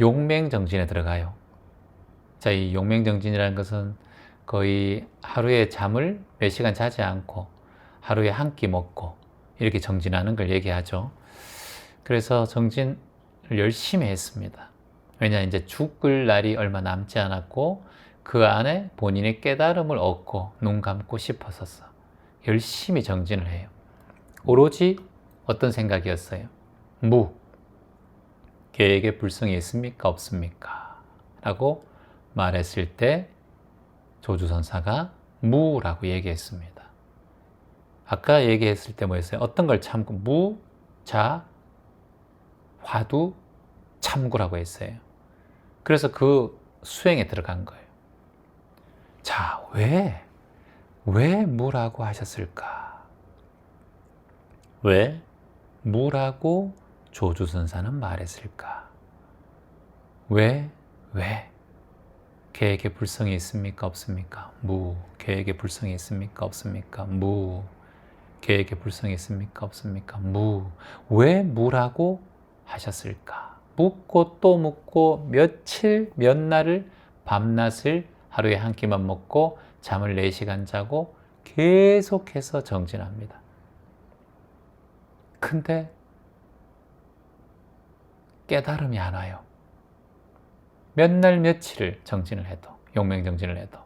용맹정진에 들어가요. 자, 이 용맹정진이라는 것은 거의 하루에 잠을 몇 시간 자지 않고 하루에 한 끼 먹고 이렇게 정진하는 걸 얘기하죠. 그래서 정진을 열심히 했습니다. 왜냐 이제 죽을 날이 얼마 남지 않았고 그 안에 본인의 깨달음을 얻고 눈 감고 싶었었어. 열심히 정진을 해요. 오로지 어떤 생각이었어요? 무. 계획에 불성이 있습니까? 없습니까? 라고 말했을 때 조주선사가 무라고 얘기했습니다. 아까 얘기했을 때 뭐였어요? 어떤 걸 참고 무, 자, 화두, 참구라고 했어요. 그래서 그 수행에 들어간 거예요. 자, 왜 무라고 하셨을까? 왜 무라고 조주선사는 말했을까? 왜? 계획에 불성이 있습니까? 없습니까? 무. 계획에 불성이 있습니까? 없습니까? 무. 계획에 불성이 있습니까? 없습니까? 무. 왜 무라고 하셨을까? 묻고 또 묻고 며칠, 몇 날을 밤낮을 하루에 한 끼만 먹고 잠을 4시간 자고 계속해서 정진합니다. 근데 깨달음이 안 와요. 몇 날 며칠을 정진을 해도, 용맹정진을 해도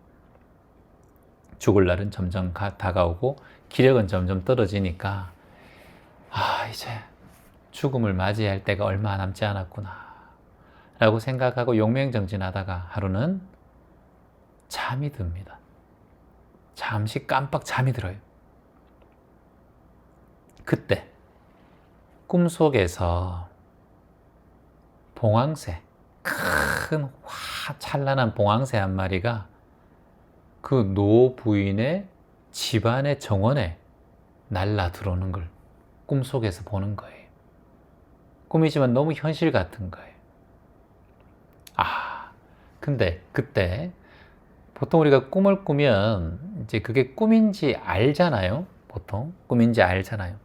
죽을 날은 점점 다가오고 기력은 점점 떨어지니까 이제 죽음을 맞이할 때가 얼마 남지 않았구나 라고 생각하고 용맹정진하다가 하루는 잠이 듭니다. 잠시 깜빡 잠이 들어요. 그때 꿈속에서 봉황새, 큰 찬란한 봉황새 한 마리가 그 노 부인의 집안의 정원에 날라 들어오는 걸 꿈속에서 보는 거예요. 꿈이지만 너무 현실 같은 거예요. 근데 그때 보통 우리가 꿈을 꾸면 이제 그게 꿈인지 알잖아요. 보통 꿈인지 알잖아요.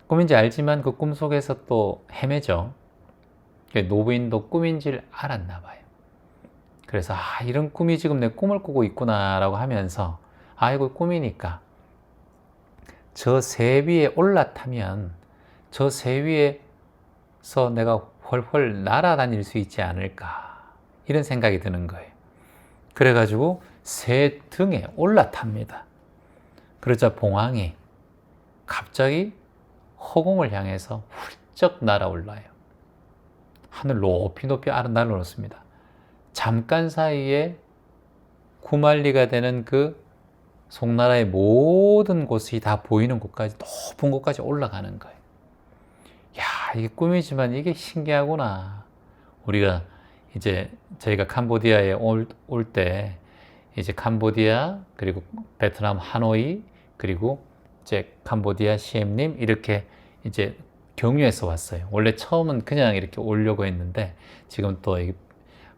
꿈인지 알지만 그 꿈속에서 또 헤매죠. 노부인도 꿈인지를 알았나 봐요. 그래서 이런 꿈이 지금 내 꿈을 꾸고 있구나 라고 하면서 이거 꿈이니까 저 새 위에 올라타면 저 새 위에서 내가 훨훨 날아다닐 수 있지 않을까 이런 생각이 드는 거예요. 그래가지고 새 등에 올라탑니다. 그러자 봉황이 갑자기 허공을 향해서 훌쩍 날아올라요. 하늘 높이 날아올랐습니다. 잠깐 사이에 9만리가 되는 그 송나라의 모든 곳이 다 보이는 곳까지, 높은 곳까지 올라가는 거예요. 이게 꿈이지만 이게 신기하구나. 우리가 이제 저희가 캄보디아에 올 때 이제 캄보디아 그리고 베트남 하노이 그리고 이제 캄보디아 시엠림 이렇게 이제 경유해서 왔어요. 원래 처음은 그냥 이렇게 오려고 했는데 지금 또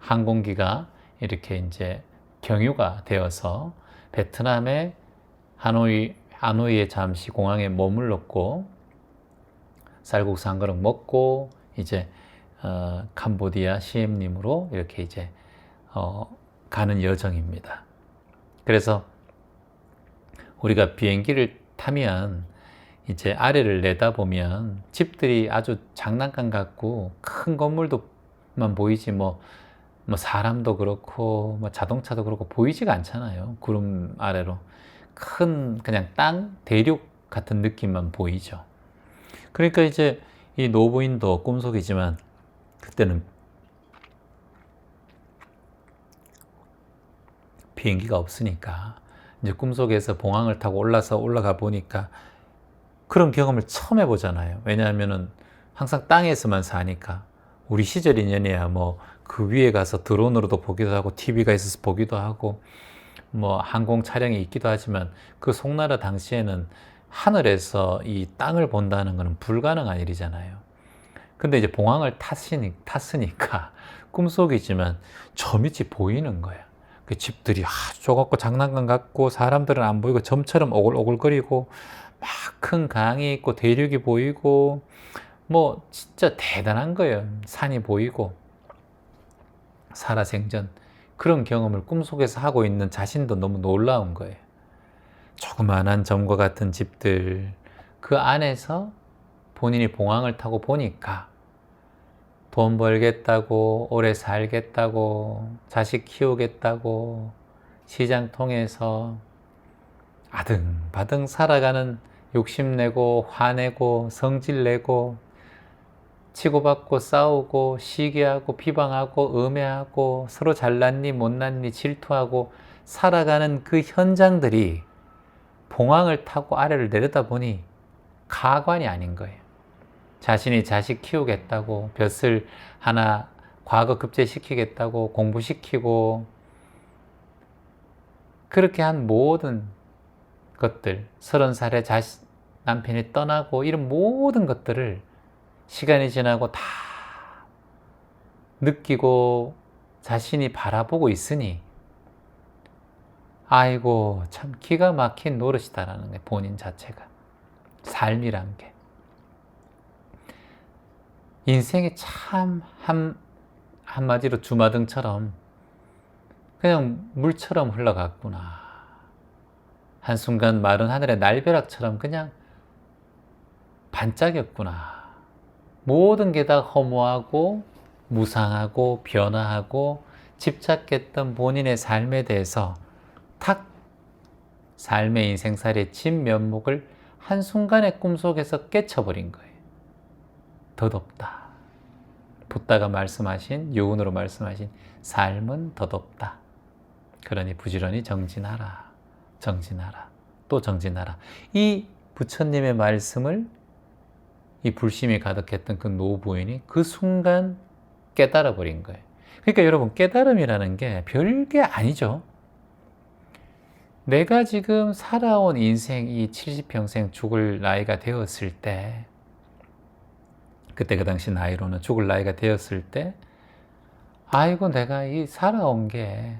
항공기가 이렇게 이제 경유가 되어서 베트남의 하노이에 잠시 공항에 머물렀고 쌀국수 한 그릇 먹고 이제 캄보디아 시엠림으로 이렇게 이제 가는 여정입니다. 그래서 우리가 비행기를 타면 이제 아래를 내다보면 집들이 아주 장난감 같고 큰 건물도만 보이지 뭐 사람도 그렇고 뭐 자동차도 그렇고 보이지가 않잖아요. 구름 아래로 큰 그냥 땅 대륙 같은 느낌만 보이죠. 그러니까 이제 이 노부인도 꿈속이지만 그때는 비행기가 없으니까 이제 꿈속에서 봉황을 타고 올라가 보니까 그런 경험을 처음 해보잖아요. 왜냐하면은 항상 땅에서만 사니까 우리 시절 인연이야 뭐 그 위에 가서 드론으로도 보기도 하고 TV가 있어서 보기도 하고 뭐 항공 차량이 있기도 하지만 그 송나라 당시에는 하늘에서 이 땅을 본다는 것은 불가능한 일이잖아요. 근데 이제 봉황을 탔으니까 꿈속이지만 저 밑이 보이는 거야. 그 집들이 아주 조그맣고 장난감 같고 사람들은 안 보이고 점처럼 오글오글거리고 막 큰 강이 있고 대륙이 보이고 뭐 진짜 대단한 거예요. 산이 보이고 살아생전 그런 경험을 꿈속에서 하고 있는 자신도 너무 놀라운 거예요. 조그만한 점과 같은 집들 그 안에서 본인이 봉황을 타고 보니까 돈 벌겠다고, 오래 살겠다고, 자식 키우겠다고 시장 통해서 아등바등 살아가는, 욕심내고 화내고 성질내고 치고받고 싸우고 시기하고 비방하고 음해하고 서로 잘났니 못났니 질투하고 살아가는 그 현장들이 봉황을 타고 아래를 내려다보니 가관이 아닌 거예요. 자신이 자식 키우겠다고, 벼슬 하나 과거 급제시키겠다고 공부시키고, 그렇게 한 모든 것들, 30살에 남편이 떠나고 이런 모든 것들을 시간이 지나고 다 느끼고 자신이 바라보고 있으니, 아이고 참 기가 막힌 노릇이다라는 거예요. 본인 자체가. 삶이란 게. 인생이 참 한마디로 주마등처럼 그냥 물처럼 흘러갔구나. 한순간 마른 하늘의 날벼락처럼 그냥 반짝였구나. 모든 게 다 허무하고 무상하고 변화하고 집착했던 본인의 삶에 대해서 탁 삶의 인생살이의 진면목을 한순간의 꿈속에서 깨쳐버린 거예요. 덧없다. 붓다가 말씀하신, 요운으로 말씀하신 삶은 덧없다. 그러니 부지런히 정진하라. 정진하라. 또 정진하라. 이 부처님의 말씀을 이 불심이 가득했던 그 노부인이 그 순간 깨달아 버린 거예요. 그러니까 여러분, 깨달음이라는 게 별게 아니죠. 내가 지금 살아온 인생이 70평생 죽을 나이가 되었을 때, 그때 그 당시 나이로는 죽을 나이가 되었을 때, 아이고 내가 이 살아온 게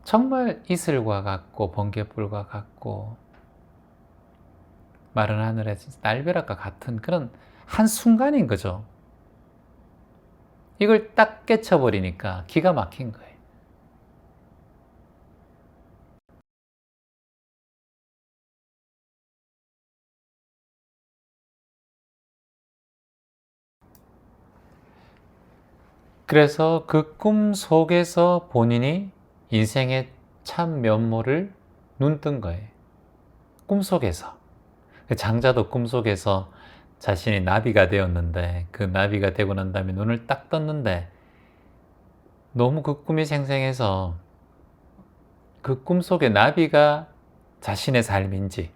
정말 이슬과 같고 번개불과 같고 마른 하늘의 날벼락과 같은 그런 한순간인 거죠. 이걸 딱 깨쳐버리니까 기가 막힌 거예요. 그래서 그 꿈 속에서 본인이 인생의 참 면모를 눈뜬 거예요. 꿈속에서. 장자도 꿈속에서 자신이 나비가 되었는데, 그 나비가 되고 난 다음에 눈을 딱 떴는데 너무 그 꿈이 생생해서 그 꿈속의 나비가 자신의 삶인지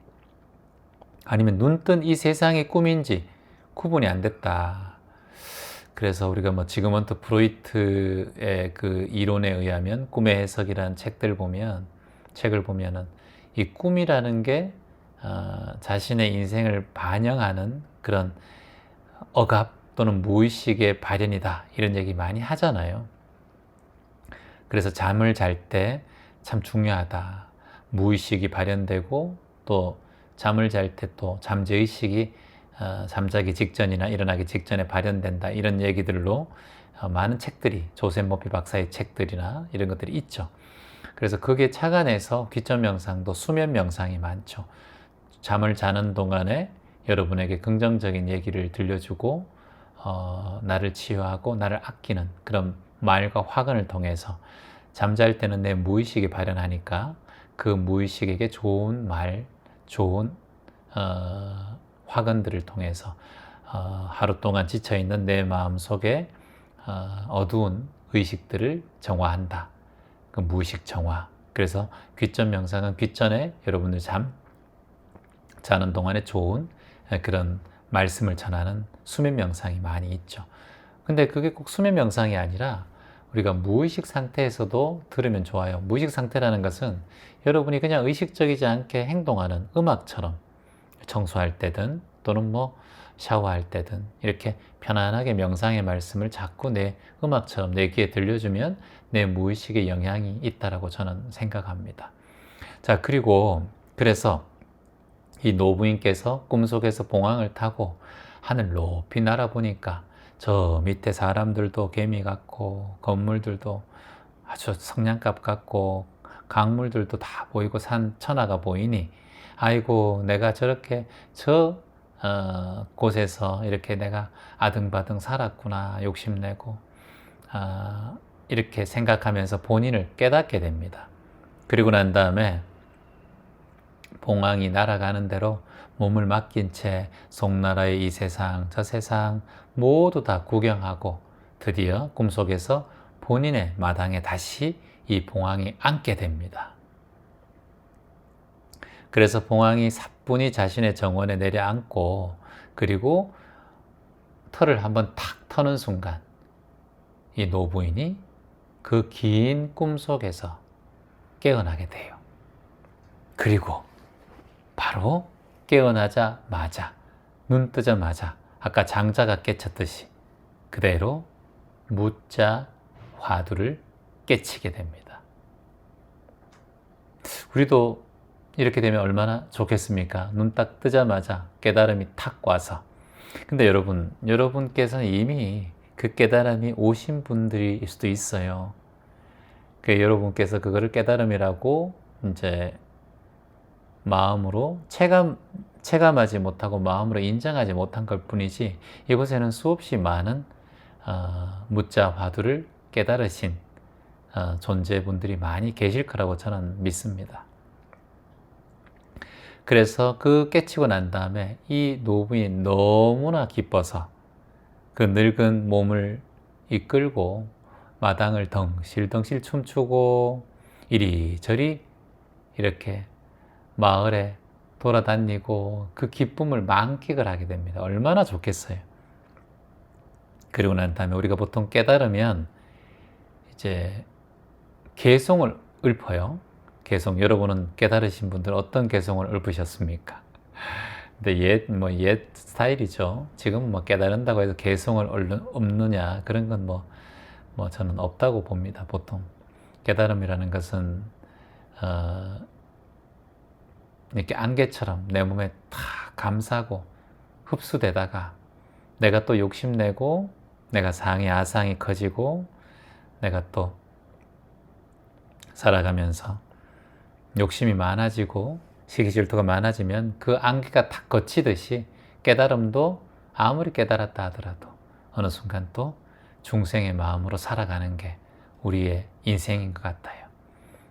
아니면 눈뜬 이 세상의 꿈인지 구분이 안 됐다. 그래서 우리가 뭐 지그먼트 프로이트의 그 이론에 의하면 꿈의 해석이라는 책을 보면은 이 꿈이라는 게 자신의 인생을 반영하는 그런 억압 또는 무의식의 발현이다, 이런 얘기 많이 하잖아요. 그래서 잠을 잘 때 참 중요하다. 무의식이 발현되고 또 잠을 잘 때 또 잠재의식이 잠자기 직전이나 일어나기 직전에 발현된다, 이런 얘기들로 많은 책들이, 조셉 머피 박사의 책들이나 이런 것들이 있죠. 그래서 거기에 착안해서 귀점 명상도 수면 명상이 많죠. 잠을 자는 동안에 여러분에게 긍정적인 얘기를 들려주고 나를 치유하고 나를 아끼는 그런 말과 화근을 통해서, 잠잘 때는 내 무의식이 발현하니까 그 무의식에게 좋은 말, 좋은 화근들을 통해서 하루 동안 지쳐있는 내 마음속에 어두운 의식들을 정화한다. 그 무의식 정화. 그래서 귀점 명상은 귀전에 여러분들 자는 동안에 좋은 그런 말씀을 전하는 수면 명상이 많이 있죠. 근데 그게 꼭 수면 명상이 아니라 우리가 무의식 상태에서도 들으면 좋아요. 무의식 상태라는 것은 여러분이 그냥 의식적이지 않게 행동하는 음악처럼, 청소할 때든 또는 뭐 샤워할 때든 이렇게 편안하게 명상의 말씀을 자꾸 내 음악처럼 내 귀에 들려주면 내 무의식에 영향이 있다라고 저는 생각합니다. 자, 그래서 이 노부인께서 꿈속에서 봉황을 타고 하늘 높이 날아보니까 저 밑에 사람들도 개미 같고 건물들도 아주 성냥갑 같고 강물들도 다 보이고 산 천하가 보이니, 아이고 내가 저렇게 저 곳에서 이렇게 내가 아등바등 살았구나 욕심내고 이렇게 생각하면서 본인을 깨닫게 됩니다. 그리고 난 다음에 봉황이 날아가는 대로 몸을 맡긴 채 송나라의 이 세상 저 세상 모두 다 구경하고 드디어 꿈속에서 본인의 마당에 다시 이 봉황이 앉게 됩니다. 그래서 봉황이 사뿐히 자신의 정원에 내려앉고 그리고 털을 한번 탁 터는 순간 이 노부인이 그 긴 꿈속에서 깨어나게 돼요. 그리고 바로 깨어나자마자 눈 뜨자마자 아까 장자가 깨쳤듯이 그대로 무자 화두를 깨치게 됩니다. 우리도 이렇게 되면 얼마나 좋겠습니까? 눈 딱 뜨자마자 깨달음이 탁 와서. 근데 여러분께서는 이미 그 깨달음이 오신 분들일 수도 있어요. 여러분께서 그거를 깨달음이라고 이제 마음으로 체감하지 못하고 마음으로 인정하지 못한 것 뿐이지 이곳에는 수없이 많은 무자 화두를 깨달으신 존재분들이 많이 계실 거라고 저는 믿습니다. 그래서 그 깨치고 난 다음에 이 노부인이 너무나 기뻐서 그 늙은 몸을 이끌고 마당을 덩실덩실 춤추고 이리저리 이렇게 마을에 돌아다니고 그 기쁨을 만끽을 하게 됩니다. 얼마나 좋겠어요. 그리고 난 다음에 우리가 보통 깨달으면 이제 개송을 읊어요. 개송, 여러분은 깨달으신 분들 어떤 개송을 읊으셨습니까? 근데 옛 스타일이죠. 지금은 뭐 깨달은다고 해서 개송을 읊느냐 그런 건 뭐 저는 없다고 봅니다. 보통 깨달음이라는 것은 이렇게 안개처럼 내 몸에 다 감싸고 흡수되다가 내가 또 욕심내고 내가 상이 아상이 커지고 내가 또 살아가면서 욕심이 많아지고 시기질투가 많아지면 그 안개가 탁 거치듯이 깨달음도 아무리 깨달았다 하더라도 어느 순간 또 중생의 마음으로 살아가는 게 우리의 인생인 것 같아요.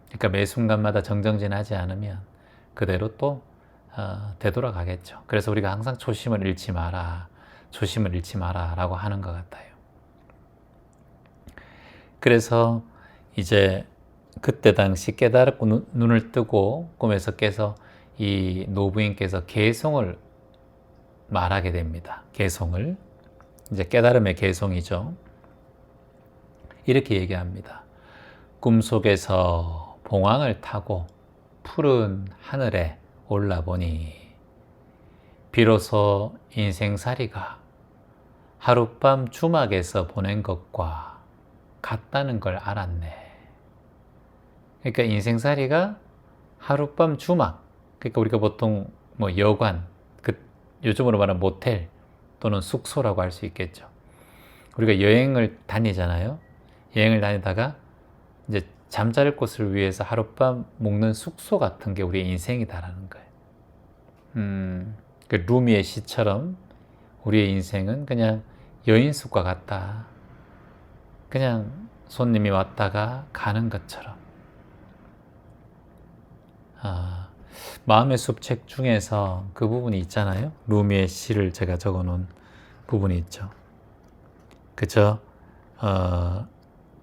그러니까 매 순간마다 정정진하지 않으면 그대로 또 되돌아가겠죠. 그래서 우리가 항상 초심을 잃지 마라, 초심을 잃지 마라 라고 하는 것 같아요. 그래서 이제 그때 당시 깨달았고 눈을 뜨고 꿈에서 깨서 이 노부인께서 개송을 말하게 됩니다. 개송을 이제 깨달음의 개송이죠. 이렇게 얘기합니다. 꿈속에서 봉황을 타고 푸른 하늘에 올라보니 비로소 인생살이가 하룻밤 주막에서 보낸 것과 같다는 걸 알았네. 그러니까 인생살이가 하룻밤 주막, 그러니까 우리가 보통 뭐 여관, 요즘으로 말하는 모텔 또는 숙소라고 할 수 있겠죠. 우리가 여행을 다니잖아요. 여행을 다니다가 이제 잠잘 곳을 위해서 하룻밤 묵는 숙소 같은 게 우리의 인생이다라는 거예요. 그 루미의 시처럼 우리의 인생은 그냥 여인숙과 같다. 그냥 손님이 왔다가 가는 것처럼. 마음의 숲 책 중에서 그 부분이 있잖아요. 루미의 시를 제가 적어 놓은 부분이 있죠. 그죠?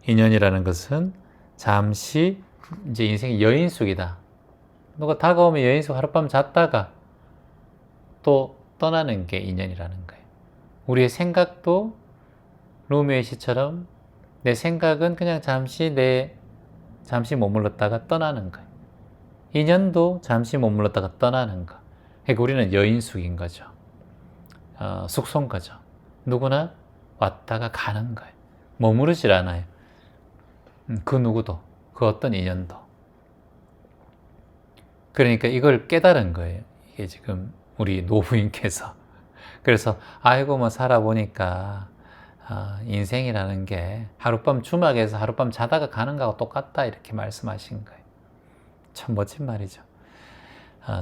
인연이라는 것은 잠시 이제 인생이 여인숙이다. 누가 다가오면 여인숙 하룻밤 잤다가 또 떠나는 게 인연이라는 거예요. 우리의 생각도 루미의 시처럼 내 생각은 그냥 잠시 머물렀다가 떠나는 거예요. 인연도 잠시 머물렀다가 떠나는 거. 그러니까 우리는 여인숙인 거죠. 숙소인 거죠. 누구나 왔다가 가는 거예요. 머무르질 않아요. 그 누구도, 그 어떤 인연도. 그러니까 이걸 깨달은 거예요. 이게 지금 우리 노부인께서. 그래서 아이고 뭐 살아보니까 인생이라는 게 하룻밤 주막에서 하룻밤 자다가 가는 거하고 똑같다 이렇게 말씀하신 거예요. 참 멋진 말이죠.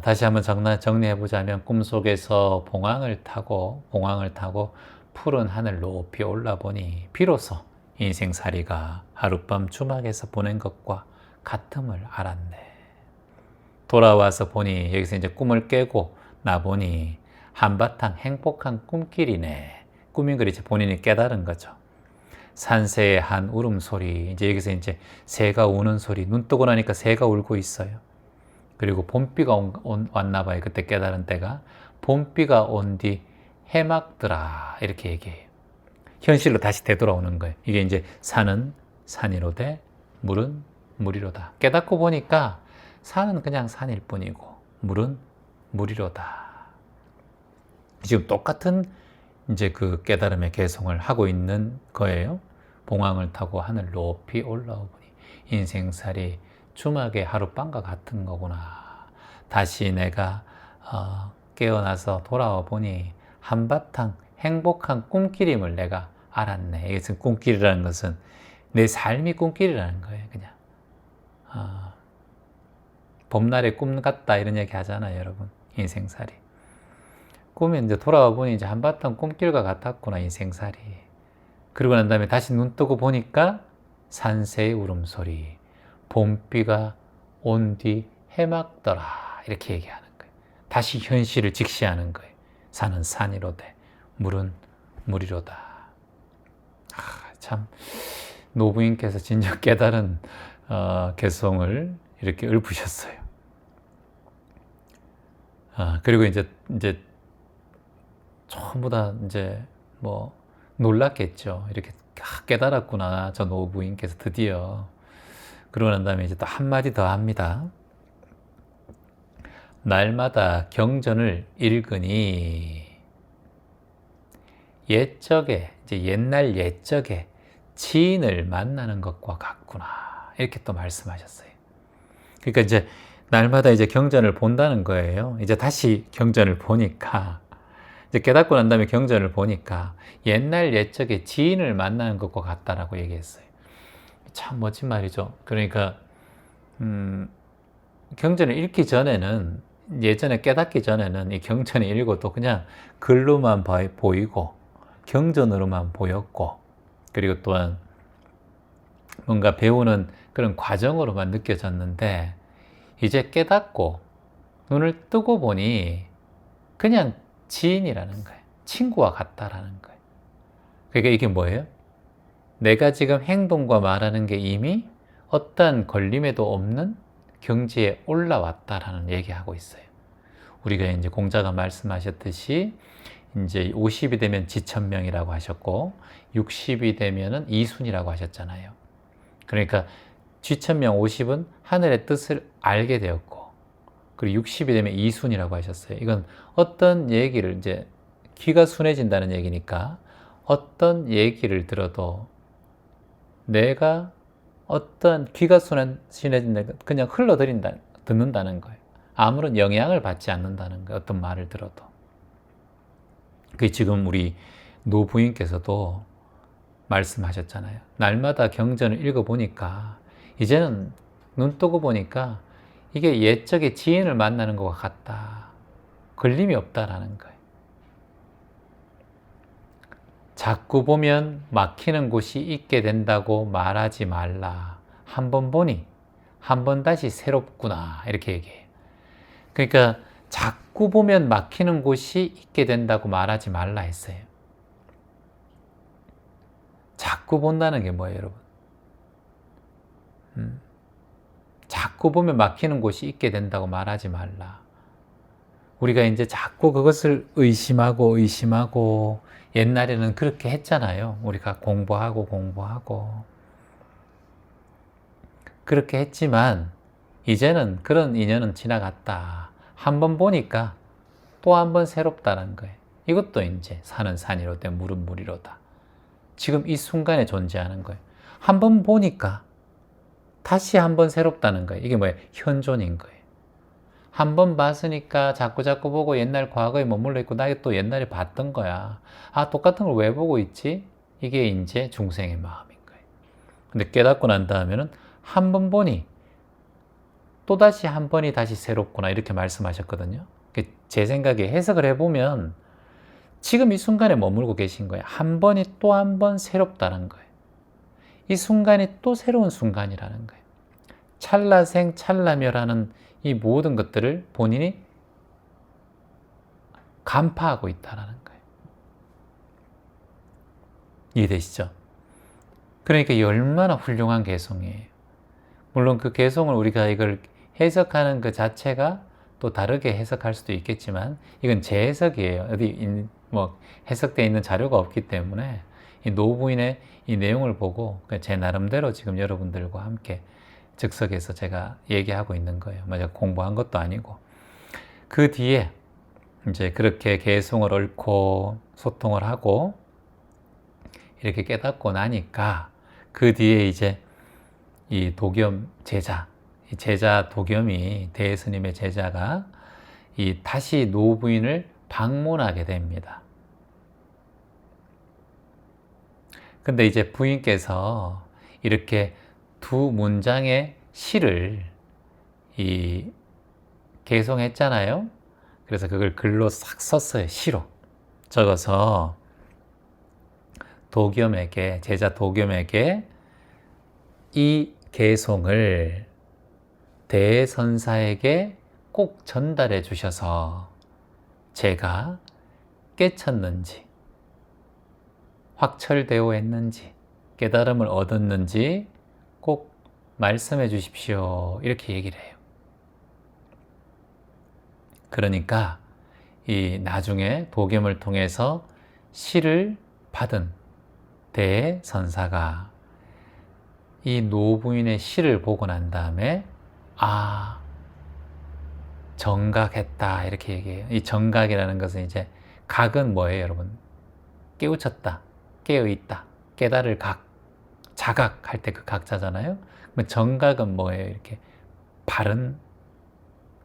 다시 한번 정리해보자면 꿈속에서 봉황을 타고 푸른 하늘 높이 올라보니 비로소 인생살이가 하룻밤 주막에서 보낸 것과 같음을 알았네. 돌아와서 보니 여기서 이제 꿈을 깨고 나보니 한바탕 행복한 꿈길이네. 꿈인 걸 이제 본인이 깨달은 거죠. 산새의 한 울음소리, 이제 여기서 이제 새가 우는 소리, 눈 뜨고 나니까 새가 울고 있어요. 그리고 봄비가 왔나 봐요. 그때 깨달은 때가. 봄비가 온 뒤 해막더라 이렇게 얘기해요. 현실로 다시 되돌아오는 거예요. 이게 이제 산은 산이로되 물은 물이로다. 깨닫고 보니까 산은 그냥 산일 뿐이고 물은 물이로다. 지금 똑같은 이제 그 깨달음의 개성을 하고 있는 거예요. 봉황을 타고 하늘 높이 올라오보니 인생살이 주막의 하룻밤과 같은 거구나. 다시 내가 깨어나서 돌아와 보니 한바탕 행복한 꿈길임을 내가 알았네. 이것은 꿈길이라는 것은 내 삶이 꿈길이라는 거예요. 그냥 봄날의 꿈 같다 이런 얘기 하잖아요, 여러분. 인생살이 꿈이 이제 돌아와 보니 이제 한바탕 꿈길과 같았구나, 인생살이. 그러고 난 다음에 다시 눈 뜨고 보니까 산새의 울음소리, 봄비가 온 뒤 해막더라 이렇게 얘기하는 거예요. 다시 현실을 직시하는 거예요. 산은 산이로되 물은 물이로다. 참 노부인께서 진정 깨달은 개성을 이렇게 읊으셨어요. 그리고 이제 전부 다 이제 뭐 놀랐겠죠. 이렇게 깨달았구나, 저 노부인께서 드디어. 그러고 난 다음에 이제 또 한마디 더 합니다. 날마다 경전을 읽으니 옛적에, 이제 옛날 옛적에 지인을 만나는 것과 같구나. 이렇게 또 말씀하셨어요. 그러니까 이제 날마다 이제 경전을 본다는 거예요. 이제 다시 경전을 보니까, 이제 깨닫고 난 다음에 경전을 보니까 옛날 옛적에 지인을 만나는 것과 같다라고 얘기했어요. 참 멋진 말이죠. 그러니까 경전을 읽기 전에는, 예전에 깨닫기 전에는 이 경전을 읽어도 그냥 글로만 보이고 경전으로만 보였고, 그리고 또한 뭔가 배우는 그런 과정으로만 느껴졌는데, 이제 깨닫고 눈을 뜨고 보니 그냥 지인이라는 거예요. 친구와 같다라는 거예요. 그러니까 이게 뭐예요? 내가 지금 행동과 말하는 게 이미 어떠한 걸림에도 없는 경지에 올라왔다라는 얘기하고 있어요. 우리가 이제 공자가 말씀하셨듯이 이제 50이 되면 지천명이라고 하셨고 60이 되면은 이순이라고 하셨잖아요. 그러니까 지천명 50은 하늘의 뜻을 알게 되었고, 그리고 60이 되면 이순이라고 하셨어요. 이건 어떤 얘기를, 이제 귀가 순해진다는 얘기니까 어떤 얘기를 들어도 내가 어떤 귀가 순해진다, 그냥 듣는다는 거예요. 아무런 영향을 받지 않는다는 거예요. 어떤 말을 들어도. 그게 지금 우리 노부인께서도 말씀하셨잖아요. 날마다 경전을 읽어보니까 이제는 눈 뜨고 보니까 이게 옛적에 지인을 만나는 것과 같다. 걸림이 없다라는 거예요. 자꾸 보면 막히는 곳이 있게 된다고 말하지 말라. 한 번 보니 한 번 다시 새롭구나. 이렇게 얘기해요. 그러니까 자꾸 보면 막히는 곳이 있게 된다고 말하지 말라 했어요. 자꾸 본다는 게 뭐예요, 여러분? 자꾸 보면 막히는 곳이 있게 된다고 말하지 말라. 우리가 이제 자꾸 그것을 의심하고 옛날에는 그렇게 했잖아요. 우리가 공부하고 그렇게 했지만 이제는 그런 인연은 지나갔다. 한 번 보니까 또 한 번 새롭다는 거예요. 이것도 이제 산은 산이로되 물은 물이로다. 지금 이 순간에 존재하는 거예요. 한 번 보니까 다시 한 번 새롭다는 거예요. 이게 뭐예요? 현존인 거예요. 한 번 봤으니까 자꾸 보고 옛날 과거에 머물러 있고 나 또 옛날에 봤던 거야. 아, 똑같은 걸 왜 보고 있지? 이게 이제 중생의 마음인 거예요. 근데 깨닫고 난 다음에는 한 번 보니 또다시 한 번이 다시 새롭구나 이렇게 말씀하셨거든요. 제 생각에 해석을 해보면 지금 이 순간에 머물고 계신 거예요. 한 번이 또 한 번 새롭다는 거예요. 이 순간이 또 새로운 순간이라는 거예요. 찰나생 찰나멸하는 이 모든 것들을 본인이 간파하고 있다는 거예요. 이해되시죠? 그러니까 이 얼마나 훌륭한 개성이에요. 물론 그 개성을 우리가 이걸 해석하는 그 자체가 또 다르게 해석할 수도 있겠지만 이건 제 해석이에요. 어디 뭐 해석되어 있는 자료가 없기 때문에 이 노부인의 이 내용을 보고 제 나름대로 지금 여러분들과 함께 즉석에서 제가 얘기하고 있는 거예요. 제가 공부한 것도 아니고. 그 뒤에 이제 그렇게 개성을 얽고 소통을 하고 이렇게 깨닫고 나니까 그 뒤에 이제 이 도겸 제자, 이 제자 도겸이 대스님의 제자가 이 다시 노부인을 방문하게 됩니다. 근데 이제 부인께서 이렇게 두 문장의 시를 이 개송했잖아요. 그래서 그걸 글로 싹 썼어요. 시로 적어서 도겸에게, 제자 도겸에게 이 개송을 대선사에게 꼭 전달해 주셔서 제가 깨쳤는지 확철되어 했는지 깨달음을 얻었는지 꼭 말씀해 주십시오. 이렇게 얘기를 해요. 그러니까 이 나중에 도겸을 통해서 시를 받은 대선사가 이 노부인의 시를 보고 난 다음에 아, 정각했다 이렇게 얘기해요. 이 정각이라는 것은 이제 각은 뭐예요, 여러분? 깨우쳤다, 깨어있다, 깨달을 각, 자각할 때 그 각자잖아요. 그럼 정각은 뭐예요? 이렇게 바른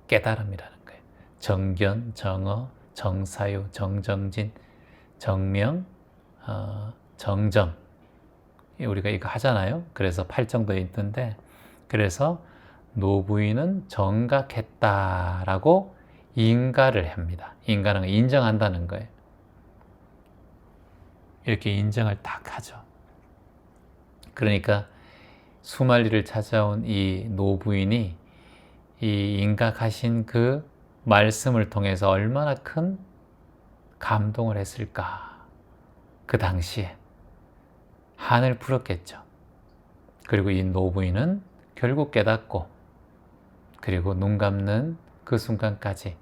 깨달음이라는 거예요. 정견, 정어, 정사유, 정정진, 정명, 정정. 우리가 이거 하잖아요. 그래서 8정도 있던데, 그래서 노부인은 정각했다라고 인가를 합니다. 인가는 인정한다는 거예요. 이렇게 인정을 딱 하죠. 그러니까 수말리를 찾아온 이 노부인이 이 인각하신 그 말씀을 통해서 얼마나 큰 감동을 했을까. 그 당시에 한을 풀었겠죠. 그리고 이 노부인은 결국 깨닫고 그리고 눈 감는 그 순간까지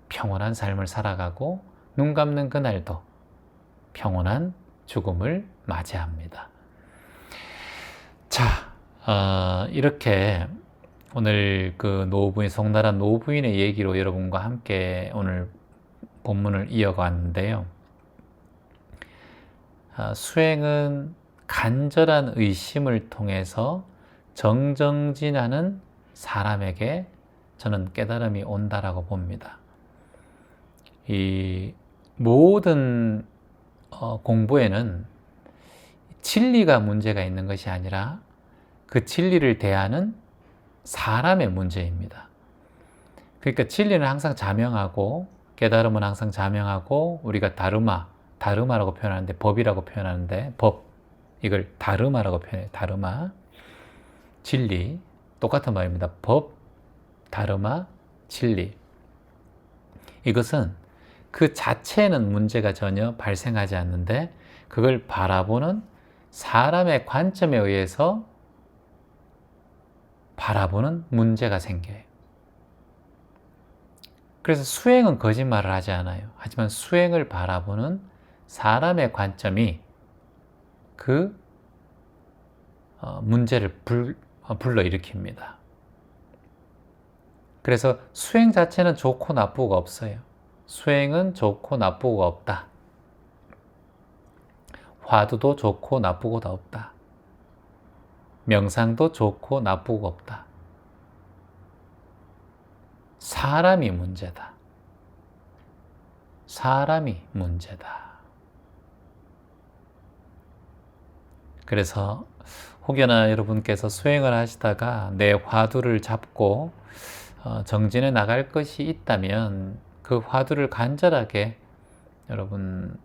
평온한 삶을 살아가고 눈 감는 그날도 평온한 죽음을 맞이합니다. 자, 이렇게 오늘 그 노부인, 송나라 노부인의 얘기로 여러분과 함께 오늘 본문을 이어갔는데요. 수행은 간절한 의심을 통해서 정정진하는 사람에게 저는 깨달음이 온다라고 봅니다. 이 모든 공부에는 진리가 문제가 있는 것이 아니라 그 진리를 대하는 사람의 문제입니다. 그러니까 진리는 항상 자명하고 깨달음은 항상 자명하고 우리가 다르마라고 표현하는데 법이라고 표현하는데 법, 이걸 다르마라고 표현해요. 다르마, 진리, 똑같은 말입니다. 법, 다르마, 진리. 이것은 그 자체에는 문제가 전혀 발생하지 않는데 그걸 바라보는 사람의 관점에 의해서 바라보는 문제가 생겨요. 그래서 수행은 거짓말을 하지 않아요. 하지만 수행을 바라보는 사람의 관점이 그 문제를 불러일으킵니다. 그래서 수행 자체는 좋고 나쁘고 없어요. 수행은 좋고 나쁘고가 없다. 화두도 좋고 나쁘고도 없다. 명상도 좋고 나쁘고 없다. 사람이 문제다. 사람이 문제다. 그래서 혹여나 여러분께서 수행을 하시다가 내 화두를 잡고 정진해 나갈 것이 있다면 그 화두를 간절하게 여러분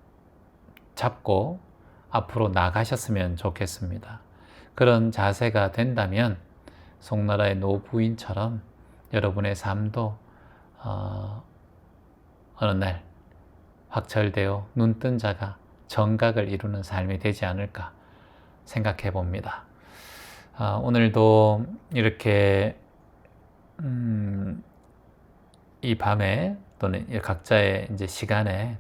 잡고 앞으로 나가셨으면 좋겠습니다. 그런 자세가 된다면 송나라의 노부인처럼 여러분의 삶도 어느 날 확철되어 눈뜬 자가 정각을 이루는 삶이 되지 않을까 생각해 봅니다. 오늘도 이렇게 이 밤에 또는 각자의 이제 시간에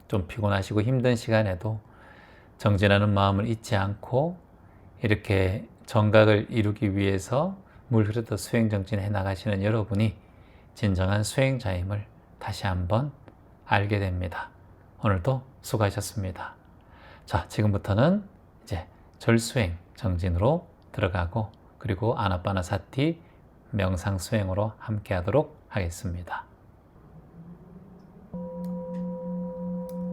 좀 피곤하시고 힘든 시간에도 정진하는 마음을 잊지 않고 이렇게 정각을 이루기 위해서 물 흐르듯 수행 정진해 나가시는 여러분이 진정한 수행자임을 다시 한번 알게 됩니다. 오늘도 수고하셨습니다. 자, 지금부터는 이제 절수행 정진으로 들어가고 그리고 아나빠나사티 명상 수행으로 함께 하도록 하겠습니다.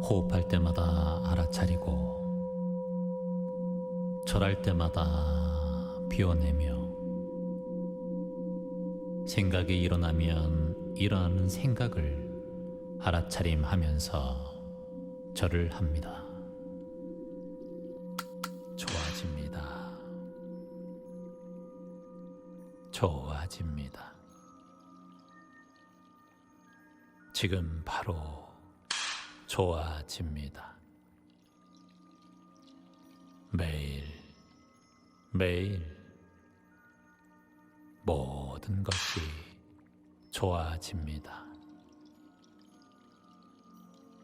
호흡할 때마다 알아차리고 절할 때마다 비워내며 생각이 일어나면 일어나는 생각을 알아차림하면서 절을 합니다. 좋아집니다. 좋아집니다. 지금 바로 좋아집니다. 매일 매일 모든 것이 좋아집니다.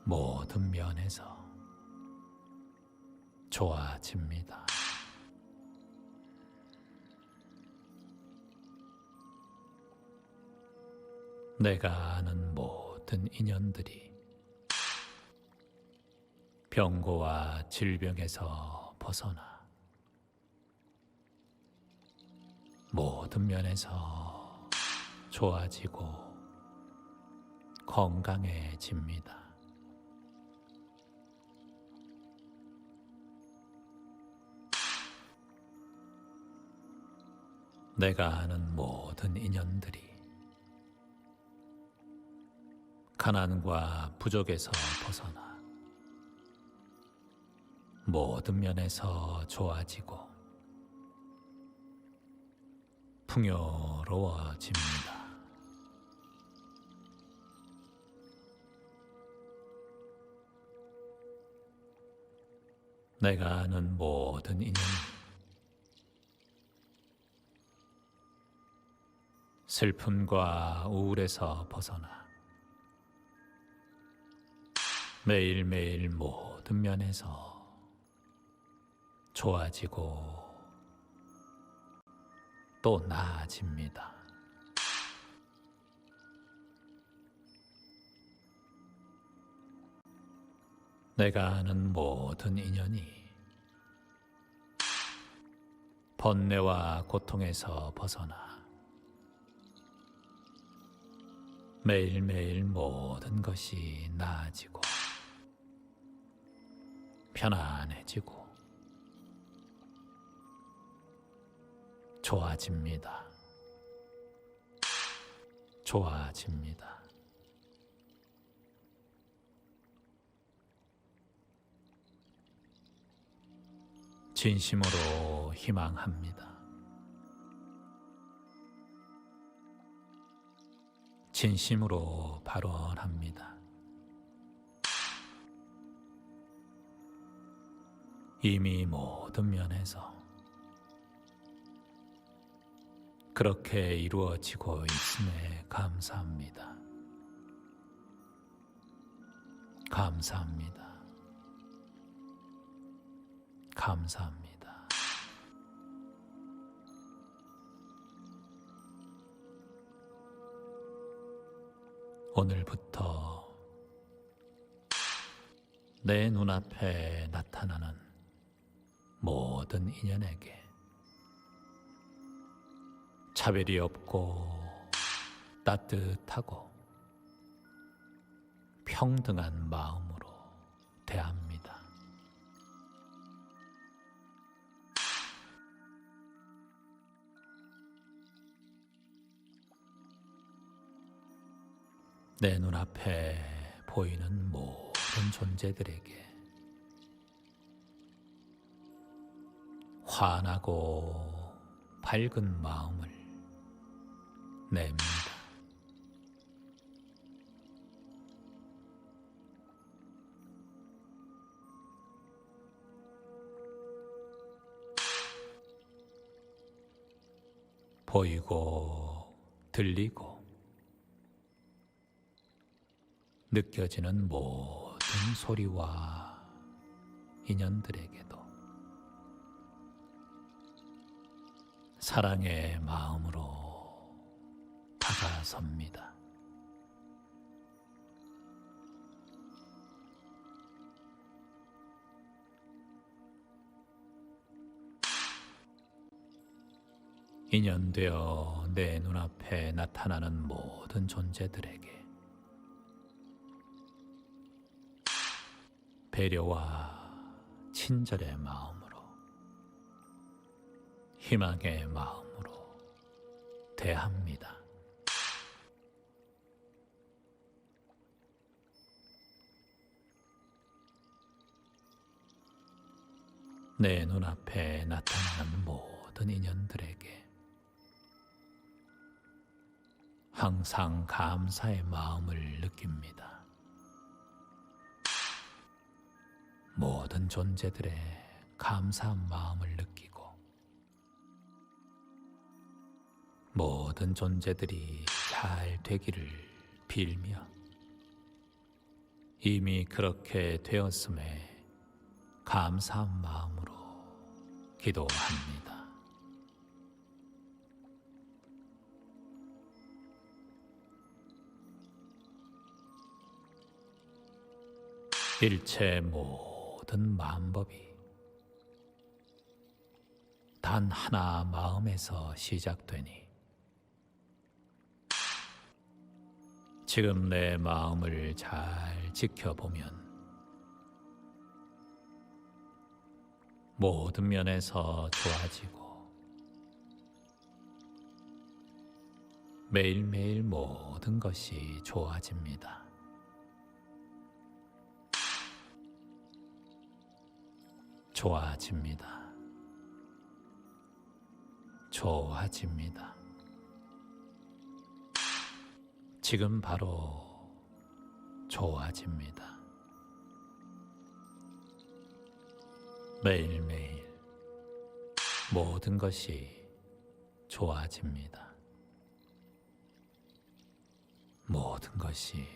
모든 면에서 좋아집니다. 내가 아는 모든 인연들이 병고와 질병에서 벗어나 모든 면에서 좋아지고 건강해집니다. 내가 아는 모든 인연들이 가난과 부족에서 벗어나 모든 면에서 좋아지고 풍요로워집니다. 내가 아는 모든 인연이 슬픔과 우울에서 벗어나 매일매일 모든 면에서 좋아지고 또 나아집니다. 내가 아는 모든 인연이 번뇌와 고통에서 벗어나 매일매일 모든 것이 나아지고 편안해지고 좋아집니다. 좋아집니다. 진심으로 희망합니다. 진심으로 발언합니다. 이미 모든 면에서 그렇게 이루어지고 있음에 감사합니다. 감사합니다. 감사합니다. 오늘부터 내 눈앞에 나타나는 모든 인연에게 차별이 없고 따뜻하고 평등한 마음으로 대합니다. 내 눈앞에 보이는 모든 존재들에게 환하고 밝은 마음을 냅니다. 보이고 들리고 느껴지는 모든 소리와 인연들에게도 사랑의 마음으로 다가섭니다. 인연되어 내 눈앞에 나타나는 모든 존재들에게 배려와 친절의 마음으로, 희망의 마음으로 대합니다. 내 눈앞에 나타나는 모든 인연들에게 항상 감사의 마음을 느낍니다. 모든 존재들의 감사한 마음을 느끼고 모든 존재들이 잘 되기를 빌며 이미 그렇게 되었음에 감사한 마음으로 기도합니다. 일체 모든 만법이 단 하나 마음에서 시작되니 지금 내 마음을 잘 지켜보면 모든 면에서 좋아지고 매일매일 모든 것이 좋아집니다. 좋아집니다. 좋아집니다. 지금 바로 좋아집니다. 매일매일 모든 것이 좋아집니다. 모든 것이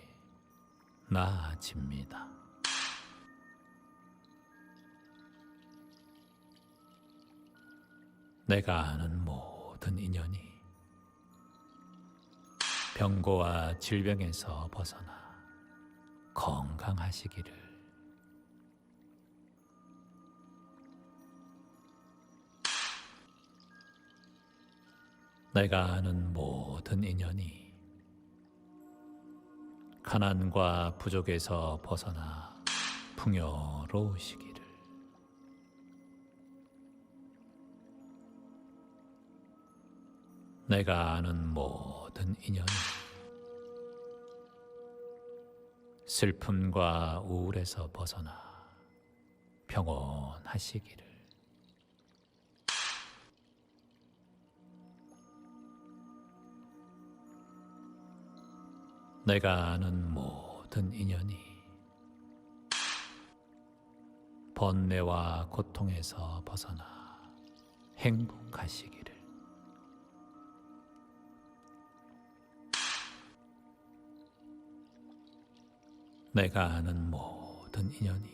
나아집니다. 내가 아는 모든 인연이 병고와 질병에서 벗어나 건강하시기를 내가 아는 모든 인연이 가난과 부족에서 벗어나 풍요로우시기를 내가 아는 모든 인연이 슬픔과 우울에서 벗어나 평온하시기를 내가 아는 모든 인연이 번뇌와 고통에서 벗어나 행복하시기를 내가 아는 모든 인연이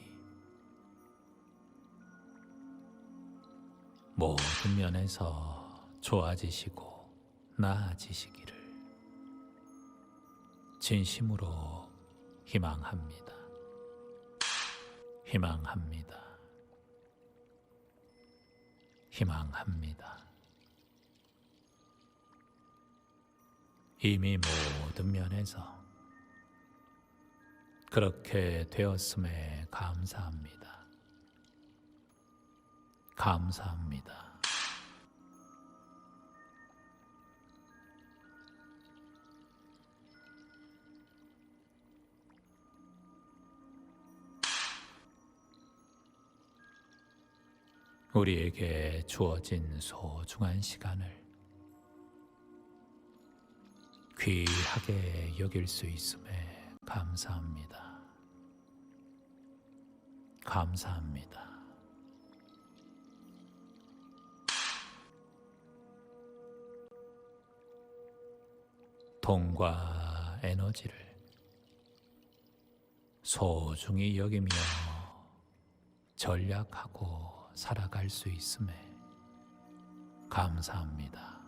모든 면에서 좋아지시고 나아지시기를 진심으로 희망합니다. 희망합니다. 희망합니다. 이미 모든 면에서 그렇게 되었음에 감사합니다. 감사합니다. 우리에게 주어진 소중한 시간을 귀하게 여길 수 있음에 감사합니다. 감사합니다. 돈과 에너지를 소중히 여기며 전략하고 살아갈 수 있음에 감사합니다.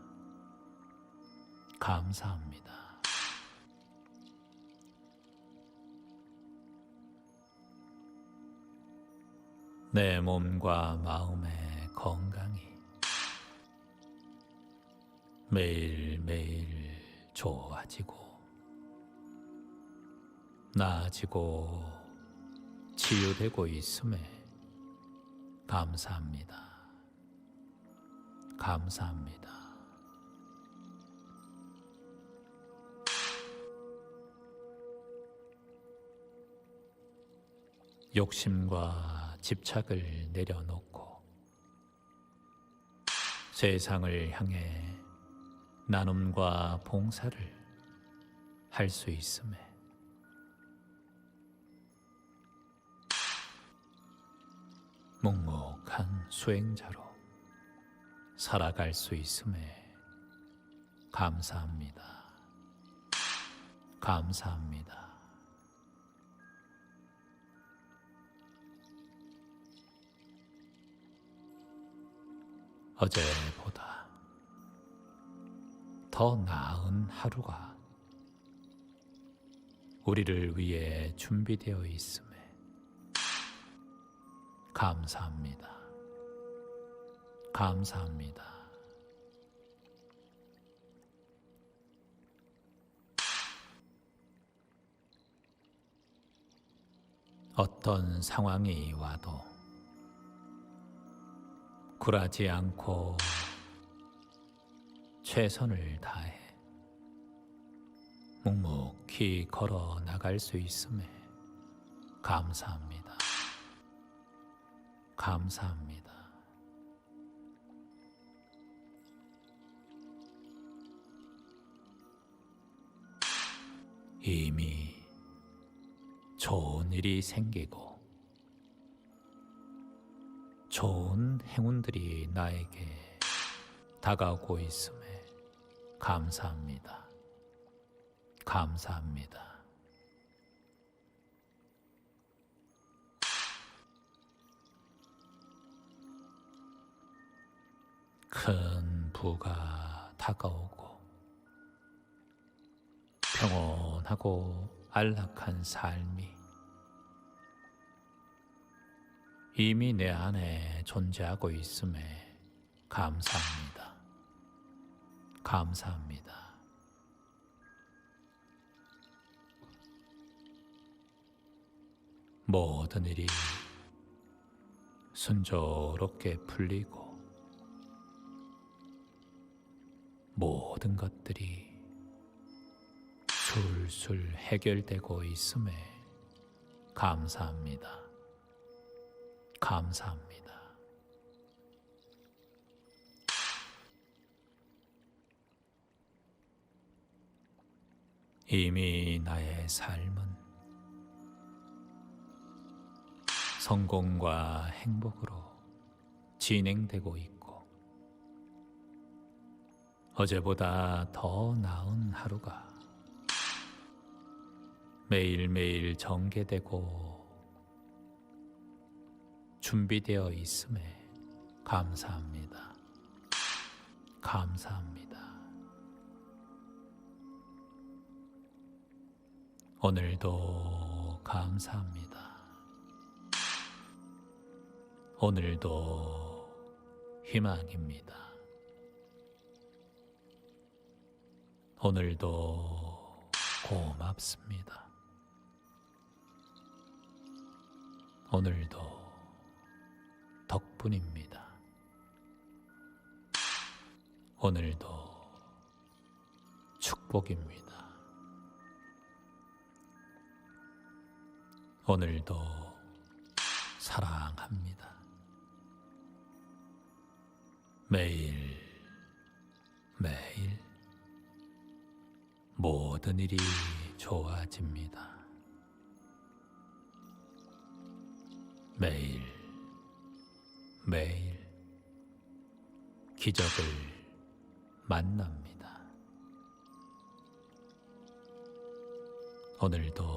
감사합니다. 내 몸과 마음의 건강이 매일매일 좋아지고 나아지고 치유되고 있음에 감사합니다. 감사합니다. 욕심과 집착을 내려놓고 세상을 향해 나눔과 봉사를 할 수 있음에 묵묵한 수행자로 살아갈 수 있음에 감사합니다. 감사합니다. 어제보다 더 나은 하루가 우리를 위해 준비되어 있음에 감사합니다. 감사합니다. 어떤 상황이 와도 굴하지 않고 최선을 다해 묵묵히 걸어 나갈 수 있음에 감사합니다. 감사합니다. 이미 좋은 일이 생기고 좋은 행운들이 나에게 다가오고 있음에 감사합니다. 감사합니다. 큰 부가 다가오고 평온하고 안락한 삶이 이미 내 안에 존재하고 있음에 감사합니다. 감사합니다. 모든 일이 순조롭게 풀리고 모든 것들이 술술 해결되고 있음에 감사합니다. 감사합니다. 이미 나의 삶은 성공과 행복으로 진행되고 있고 어제보다 더 나은 하루가 매일매일 전개되고 준비되어 있음에 감사합니다. 감사합니다. 오늘도 감사합니다. 오늘도 희망입니다. 오늘도 고맙습니다. 오늘도 덕분입니다. 오늘도 축복입니다. 오늘도 사랑합니다. 매일 매일 모든 일이 좋아집니다. 매일 매일 기적을 만납니다. 오늘도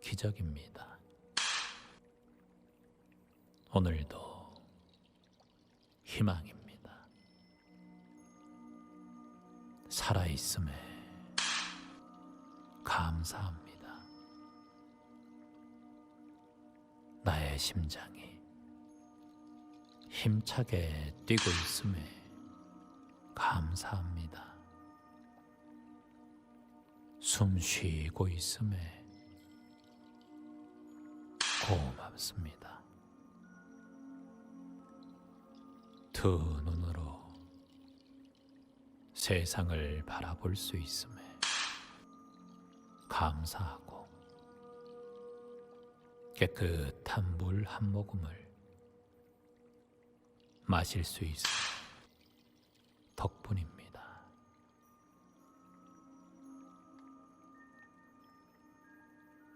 기적입니다. 오늘도 희망입니다. 살아있음에 감사합니다. 나의 심장이 힘차게 뛰고 있음에 감사합니다. 숨 쉬고 있음에 고맙습니다. 두 눈으로 세상을 바라볼 수 있음에 감사하고 깨끗한 물 한 모금을 마실 수 있음에 덕분입니다.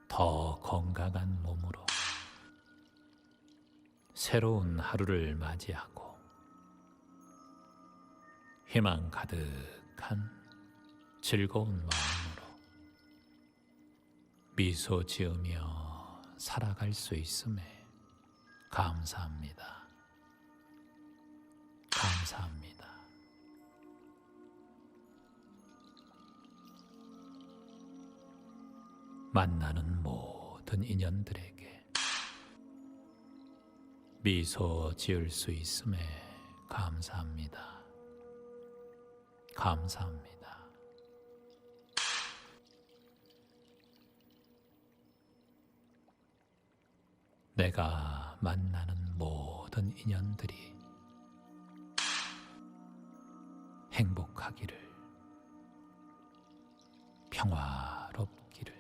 더 건강한 몸으로 새로운 하루를 맞이하고 희망 가득한 즐거운 마음으로 미소 지으며 살아갈 수 있음에 감사합니다. 감사합니다. 만나는 모든 인연들에게 미소 지을 수 있음에 감사합니다. 감사합니다. 내가 만나는 모든 인연들이 행복하기를, 평화롭기를,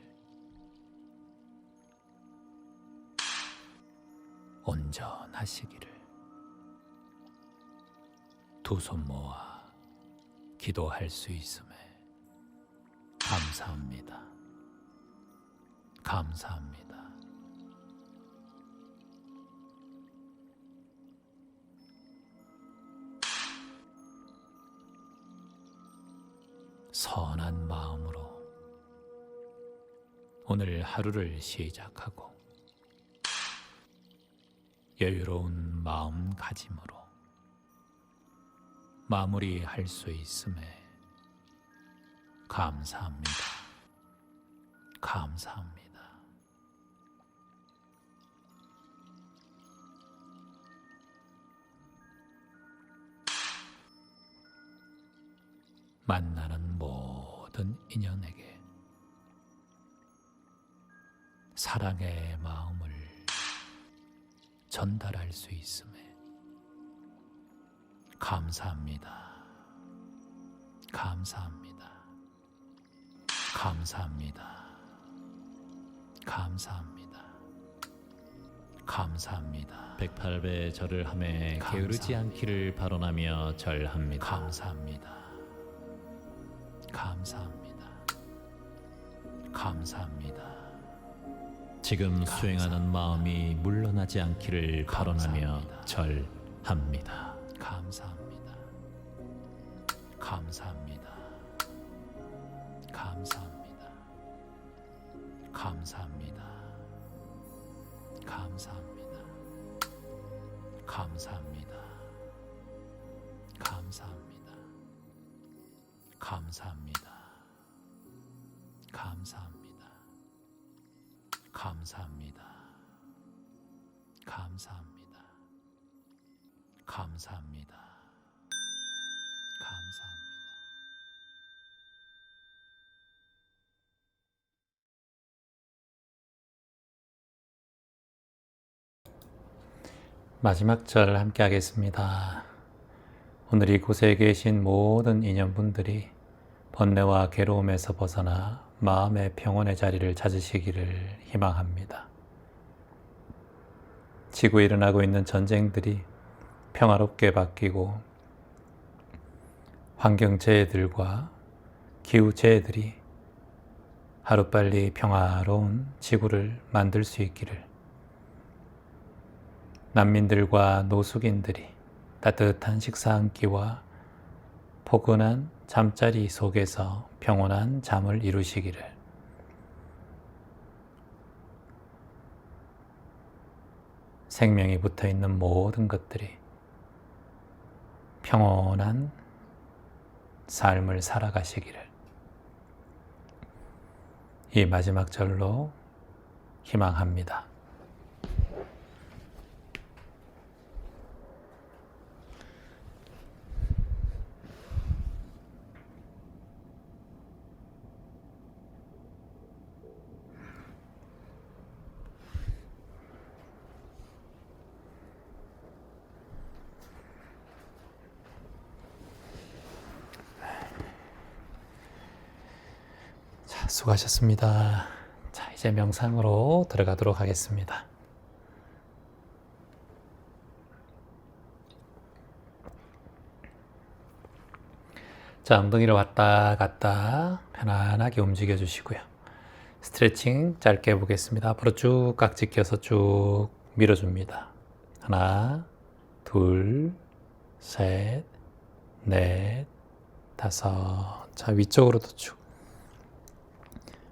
온전하시기를 두 손 모아 기도할 수 있음에 감사합니다. 감사합니다. 선한 마음으로 오늘 하루를 시작하고 여유로운 마음가짐으로 마무리할 수 있음에 감사합니다. 감사합니다. 만나는 모든 인연에게 사랑의 마음을 전달할 수 있음에 감사합니다. 감사합니다. 감사합니다. 감사합니다. 감사합니다. 108배 절을 하매 감사합니다. 게으르지 않기를 발언하며 절합니다. 감사합니다. 감사합니다. 감사합니다. 지금 수행하는 마음이 물러나지 않기를 발언하며 감사합니다. 절합니다. 감사합니다. 감사합니다. 감사합니다. 감사합니다. 감사합니다. 감사합니다. 감사합니다. 감사합니다. 감사합니다. 감사합니다. 감사합니다. 감사합니다. 감사합니다. 마지막 절 함께 하겠습니다. 오늘 이곳에 계신 모든 인연분들이 번뇌와 괴로움에서 벗어나 마음의 평온의 자리를 찾으시기를 희망합니다. 지구에 일어나고 있는 전쟁들이 평화롭게 바뀌고 환경재해들과 기후재해들이 하루빨리 평화로운 지구를 만들 수 있기를, 난민들과 노숙인들이 따뜻한 식사 한 끼와 포근한 잠자리 속에서 평온한 잠을 이루시기를, 생명이 붙어있는 모든 것들이 평온한 삶을 살아가시기를 이 마지막 절로 희망합니다. 수고하셨습니다. 자, 이제 명상으로 들어가도록 하겠습니다. 자, 엉덩이를 왔다 갔다 편안하게 움직여 주시고요. 스트레칭 짧게 해보겠습니다. 앞으로 쭉 깍지 껴서 쭉 밀어줍니다. 하나, 둘, 셋, 넷, 다섯. 자, 위쪽으로도 쭉.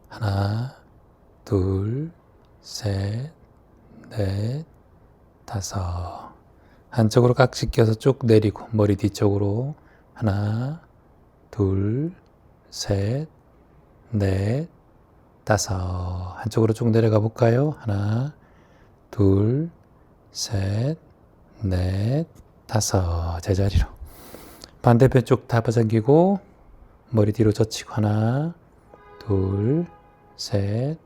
하나, 둘, 셋, 넷, 다섯. 한쪽으로 깍지 껴서 쭉 내리고 머리 뒤쪽으로 하나, 둘, 셋, 넷, 다섯. 한쪽으로 쭉 내려가 볼까요? 하나, 둘, 셋, 넷, 다섯. 제자리로. 반대편 쭉 다 퍼당기고 머리 뒤로 젖히고 하나, 둘, 셋,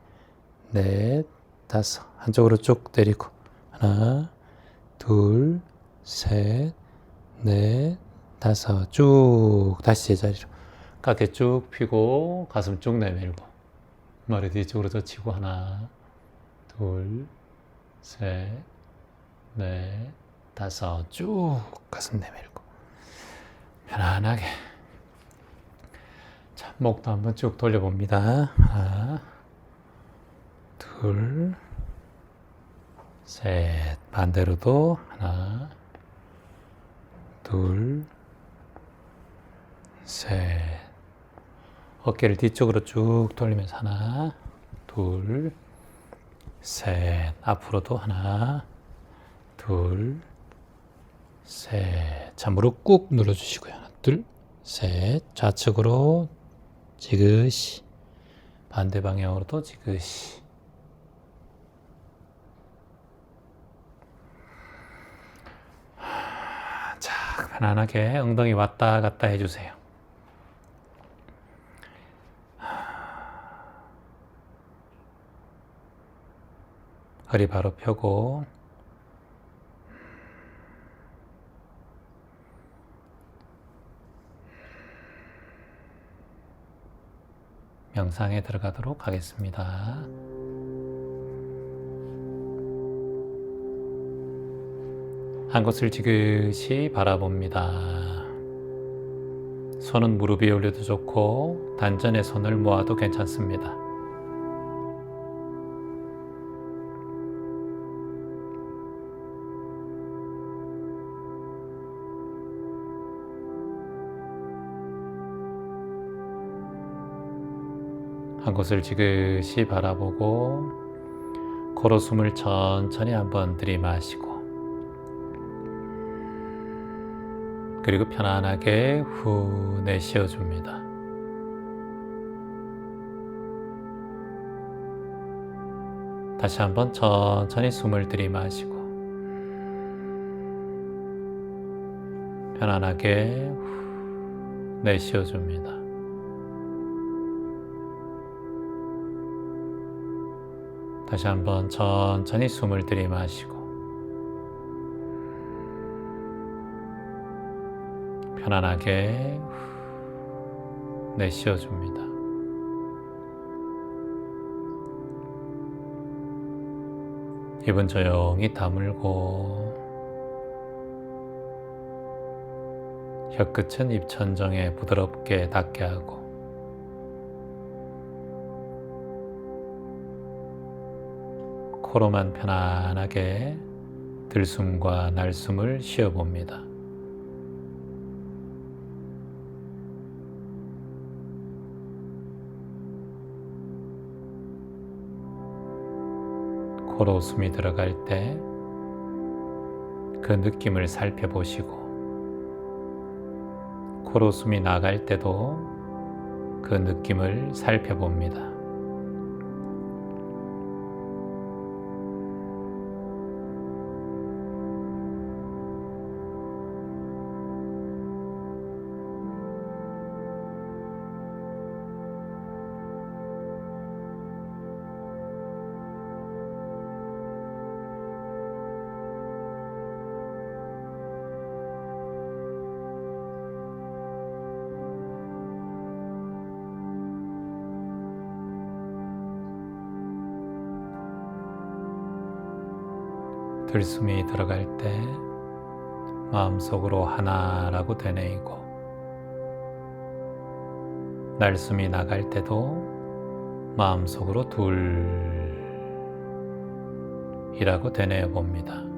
넷, 다섯. 한쪽으로 쭉 내리고 하나, 둘, 셋, 넷, 다섯. 쭉 다시 제자리로. 어깨 쭉 펴고 가슴 쭉 내밀고 머리 뒤쪽으로 젖히고 하나, 둘, 셋, 넷, 다섯. 쭉 가슴 내밀고 편안하게. 자, 목도 한번 쭉 돌려봅니다. 하나, 둘, 셋. 반대로도 하나, 둘, 셋. 어깨를 뒤쪽으로 쭉 돌리면서 하나, 둘, 셋. 앞으로도 하나, 둘, 셋. 자, 무릎 꾹 눌러주시고요. 하나, 둘, 셋. 좌측으로 지그시, 반대 방향으로도 지그시. 자, 편안하게 엉덩이 왔다 갔다 해주세요. 허리 바로 펴고 명상에 들어가도록 하겠습니다. 한 곳을 지그시 바라봅니다. 손은 무릎 위에 올려도 좋고 단전에 손을 모아도 괜찮습니다. 한 곳을 지그시 바라보고 코로 숨을 천천히 한번 들이마시고 그리고 편안하게 후 내쉬어줍니다. 다시 한번 천천히 숨을 들이마시고 편안하게 후 내쉬어줍니다. 다시 한번 천천히 숨을 들이마시고 편안하게 내쉬어줍니다. 입은 조용히 다물고 혀끝은 입천정에 부드럽게 닿게 하고 코로만 편안하게 들숨과 날숨을 쉬어봅니다. 코로 숨이 들어갈 때 그 느낌을 살펴보시고 코로 숨이 나갈 때도 그 느낌을 살펴봅니다. 들숨이 들어갈 때 마음속으로 하나라고 되뇌이고 날숨이 나갈 때도 마음속으로 둘이라고 되뇌어 봅니다.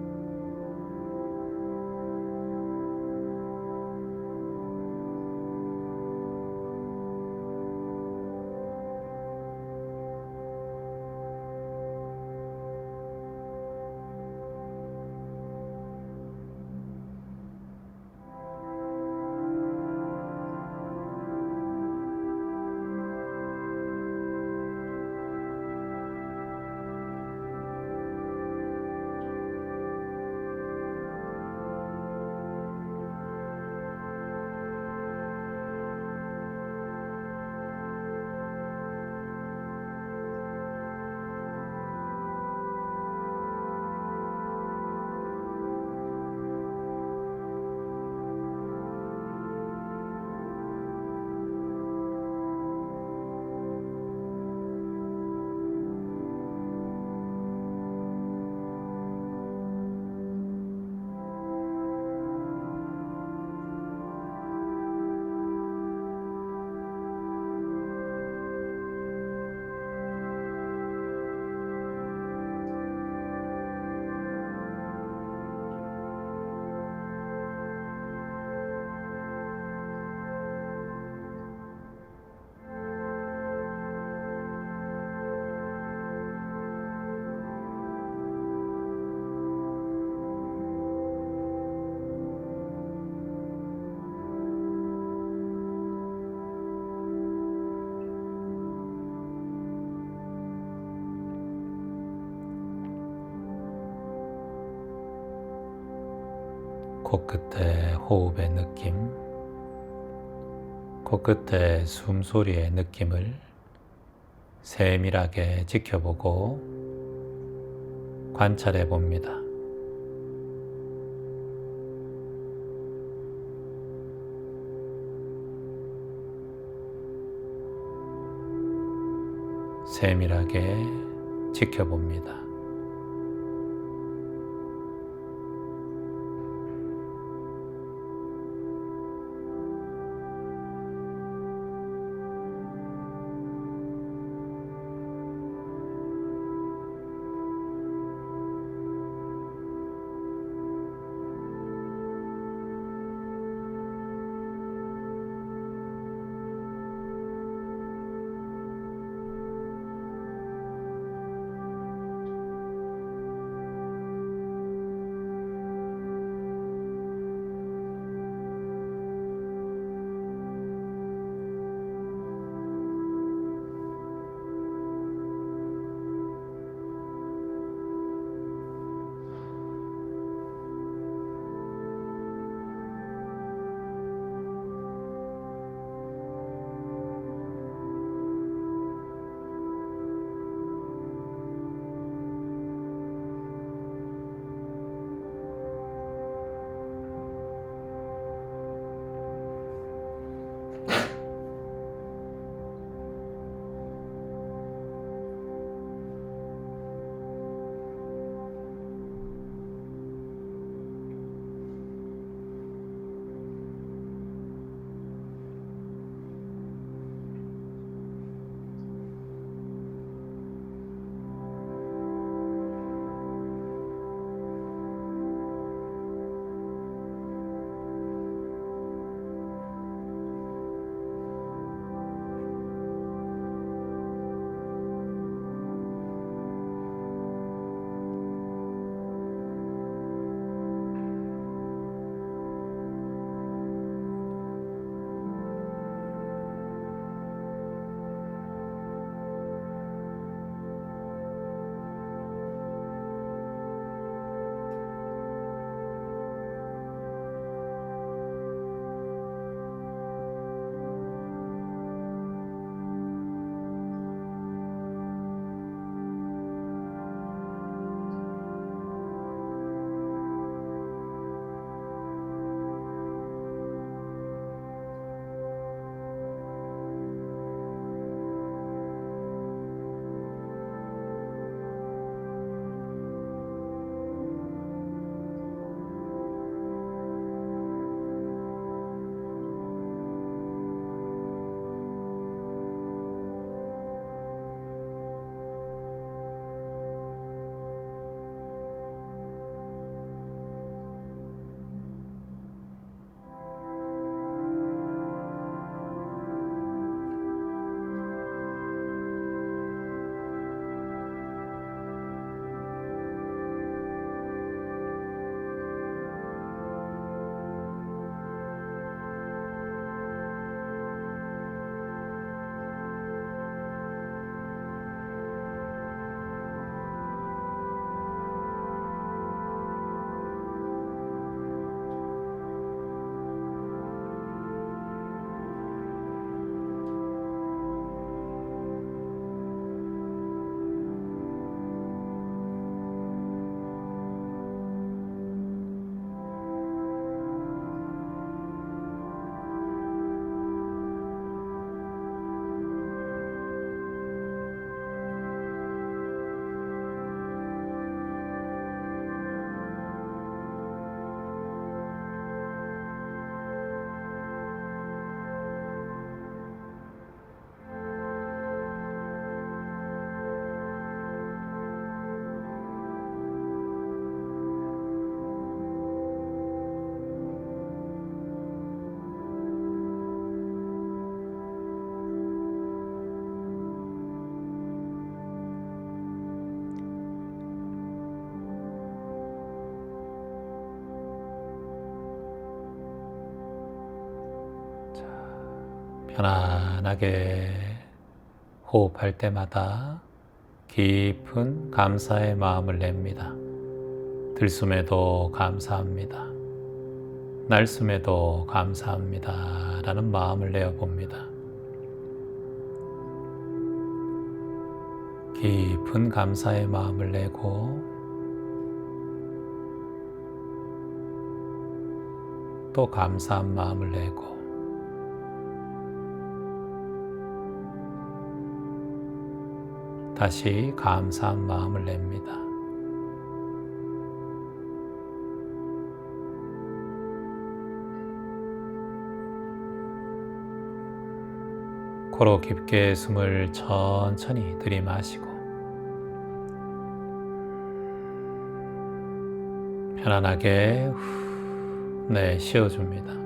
코끝의 호흡의 느낌, 코끝의 숨소리의 느낌을 세밀하게 지켜보고 관찰해 봅니다. 세밀하게 지켜봅니다. 편안하게 호흡할 때마다 깊은 감사의 마음을 냅니다. 들숨에도 감사합니다. 날숨에도 감사합니다. 라는 마음을 내어봅니다. 깊은 감사의 마음을 내고 또 감사한 마음을 내고 다시 감사한 마음을 냅니다. 코로 깊게 숨을 천천히 들이마시고 편안하게 쉬어줍니다.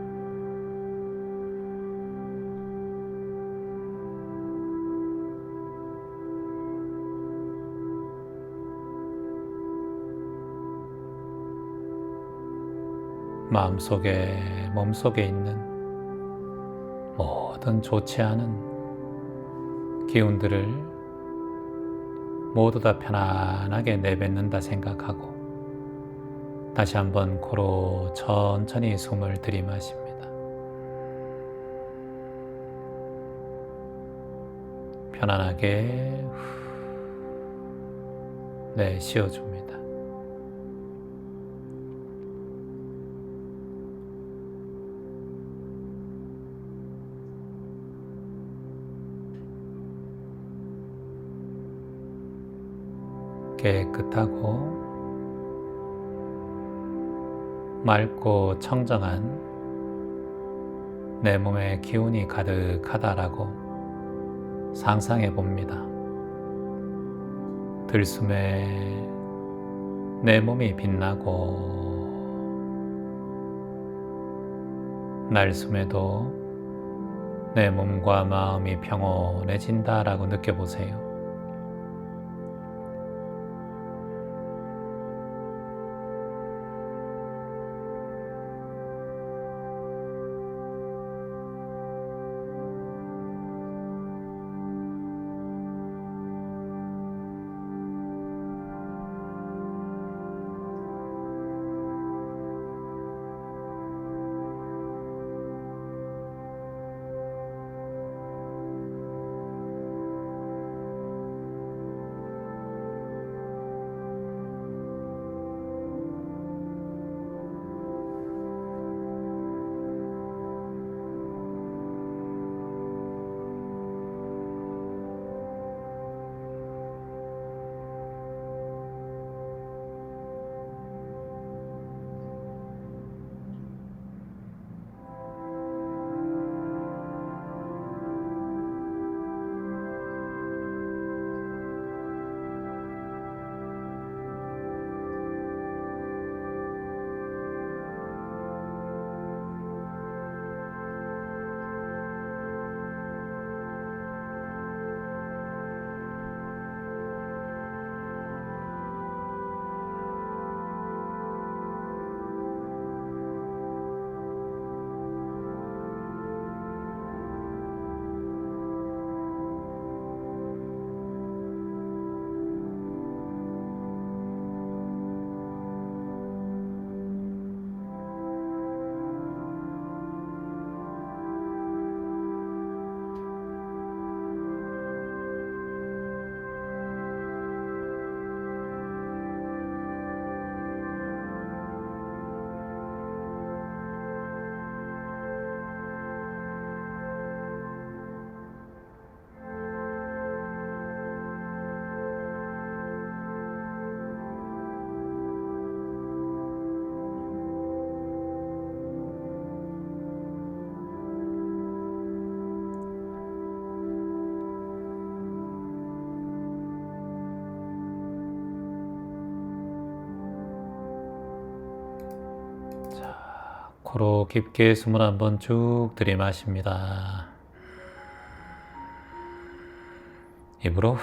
마음속에, 몸속에 있는 모든 좋지 않은 기운들을 모두 다 편안하게 내뱉는다 생각하고 다시 한번 코로 천천히 숨을 들이마십니다. 편안하게 쉬어줍니다. 깨끗하고 맑고 청정한 내 몸에 기운이 가득하다라고 상상해 봅니다. 들숨에 내 몸이 빛나고 날숨에도 내 몸과 마음이 평온해진다라고 느껴보세요. 코로 깊게 숨을 한번 쭉 들이마십니다. 입으로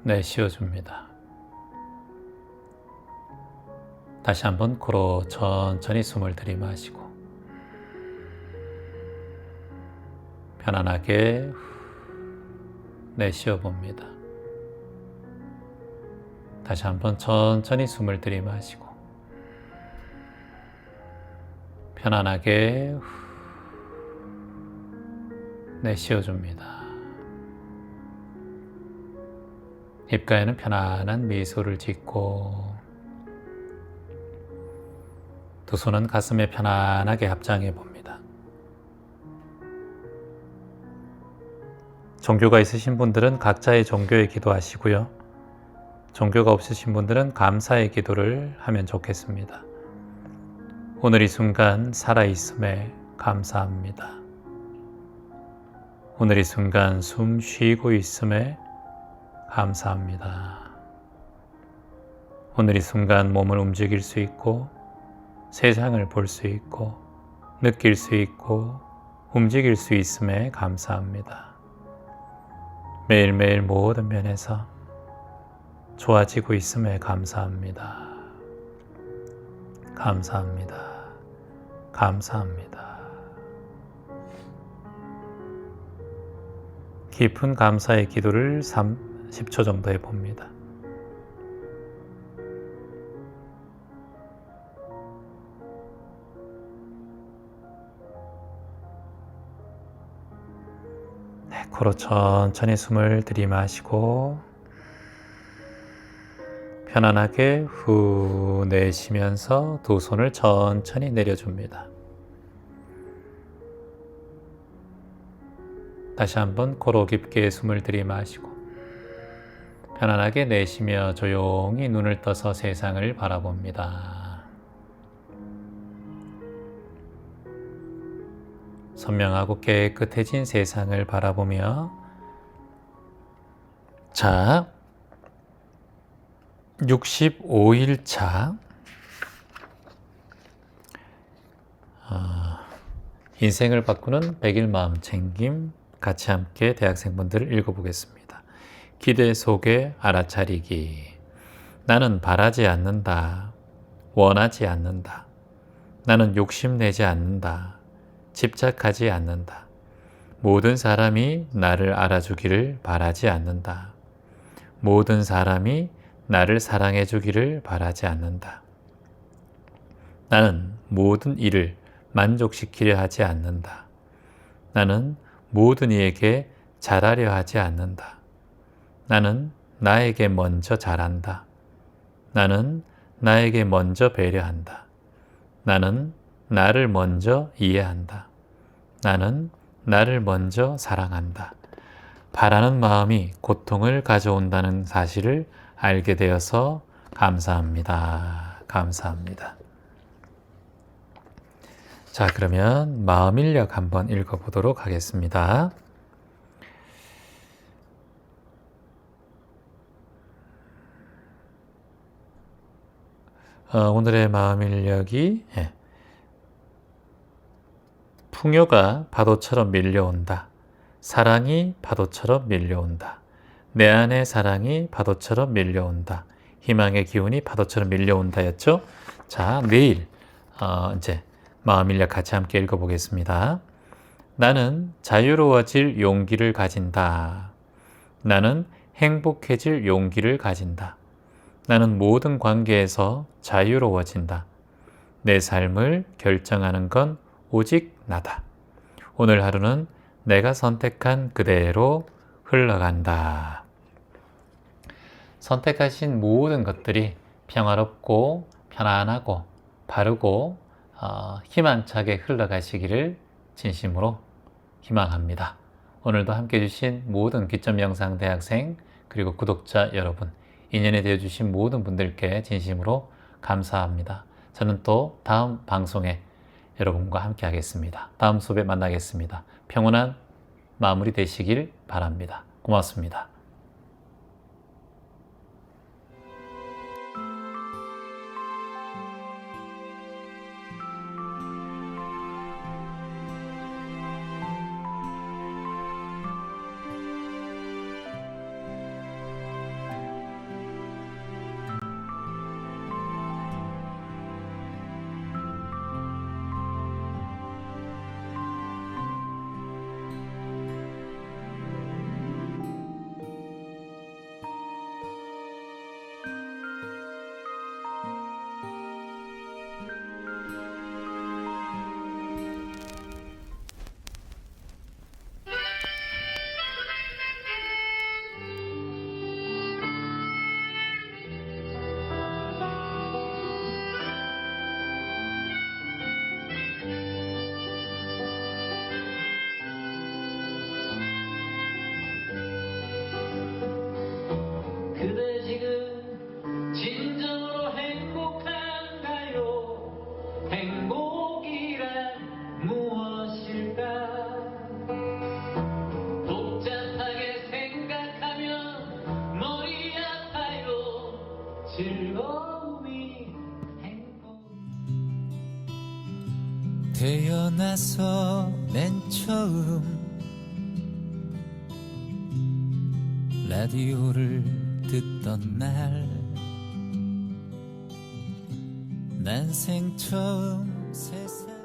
내쉬어줍니다. 다시 한번 코로 천천히 숨을 들이마시고 편안하게 내쉬어 봅니다. 다시 한번 천천히 숨을 들이마시고 편안하게 내쉬어 줍니다. 입가에는 편안한 미소를 짓고 두 손은 가슴에 편안하게 합장해 봅니다. 종교가 있으신 분들은 각자의 종교에 기도하시고요. 종교가 없으신 분들은 감사의 기도를 하면 좋겠습니다. 오늘 이 순간 살아있음에 감사합니다. 오늘 이 순간 숨 쉬고 있음에 감사합니다. 오늘 이 순간 몸을 움직일 수 있고 세상을 볼 수 있고 느낄 수 있고 움직일 수 있음에 감사합니다. 매일매일 모든 면에서 좋아지고 있음에 감사합니다. 감사합니다. 감사합니다. 깊은 감사의 기도를 10초 정도 해봅니다. 네, 코로 천천히 숨을 들이마시고 편안하게 후 내쉬면서 두 손을 천천히 내려줍니다. 다시 한번 코로 깊게 숨을 들이마시고 편안하게 내쉬며 조용히 눈을 떠서 세상을 바라봅니다. 선명하고 깨끗해진 세상을 바라보며 자, 65일 차 인생을 바꾸는 100일 마음 챙김 같이 함께 대학생분들을 읽어보겠습니다. 기대 속에 알아차리기. 나는 바라지 않는다. 원하지 않는다. 나는 욕심내지 않는다. 집착하지 않는다. 모든 사람이 나를 알아주기를 바라지 않는다. 모든 사람이 나를 사랑해 주기를 바라지 않는다. 나는 모든 일을 만족시키려 하지 않는다. 나는 모든 이에게 잘하려 하지 않는다. 나는 나에게 먼저 잘한다. 나는 나에게 먼저 배려한다. 나는 나를 먼저 이해한다. 나는 나를 먼저 사랑한다. 바라는 마음이 고통을 가져온다는 사실을 알게 되어서 감사합니다. 감사합니다. 자, 그러면 마음인력 한번 읽어보도록 하겠습니다. 오늘의 마음인력이 풍요가 파도처럼 밀려온다. 사랑이 파도처럼 밀려온다. 내 안의 사랑이 파도처럼 밀려온다. 희망의 기운이 파도처럼 밀려온다였죠? 자, 내일 이제 마음인력 같이 함께 읽어보겠습니다. 나는 자유로워질 용기를 가진다. 나는 행복해질 용기를 가진다. 나는 모든 관계에서 자유로워진다. 내 삶을 결정하는 건 오직 나다. 오늘 하루는 내가 선택한 그대로 흘러간다. 선택하신 모든 것들이 평화롭고 편안하고 바르고 희망차게 흘러가시기를 진심으로 희망합니다. 오늘도 함께해 주신 모든 기점 영상 대학생 그리고 구독자 여러분, 인연이 되어 주신 모든 분들께 진심으로 감사합니다. 저는 또 다음 방송에 여러분과 함께 하겠습니다. 다음 수업에 만나겠습니다. 평온한 마무리 되시길 바랍니다. 고맙습니다. 즐거움이 행복 태어나서 맨 처음 라디오를 듣던 날 난생 처음 세상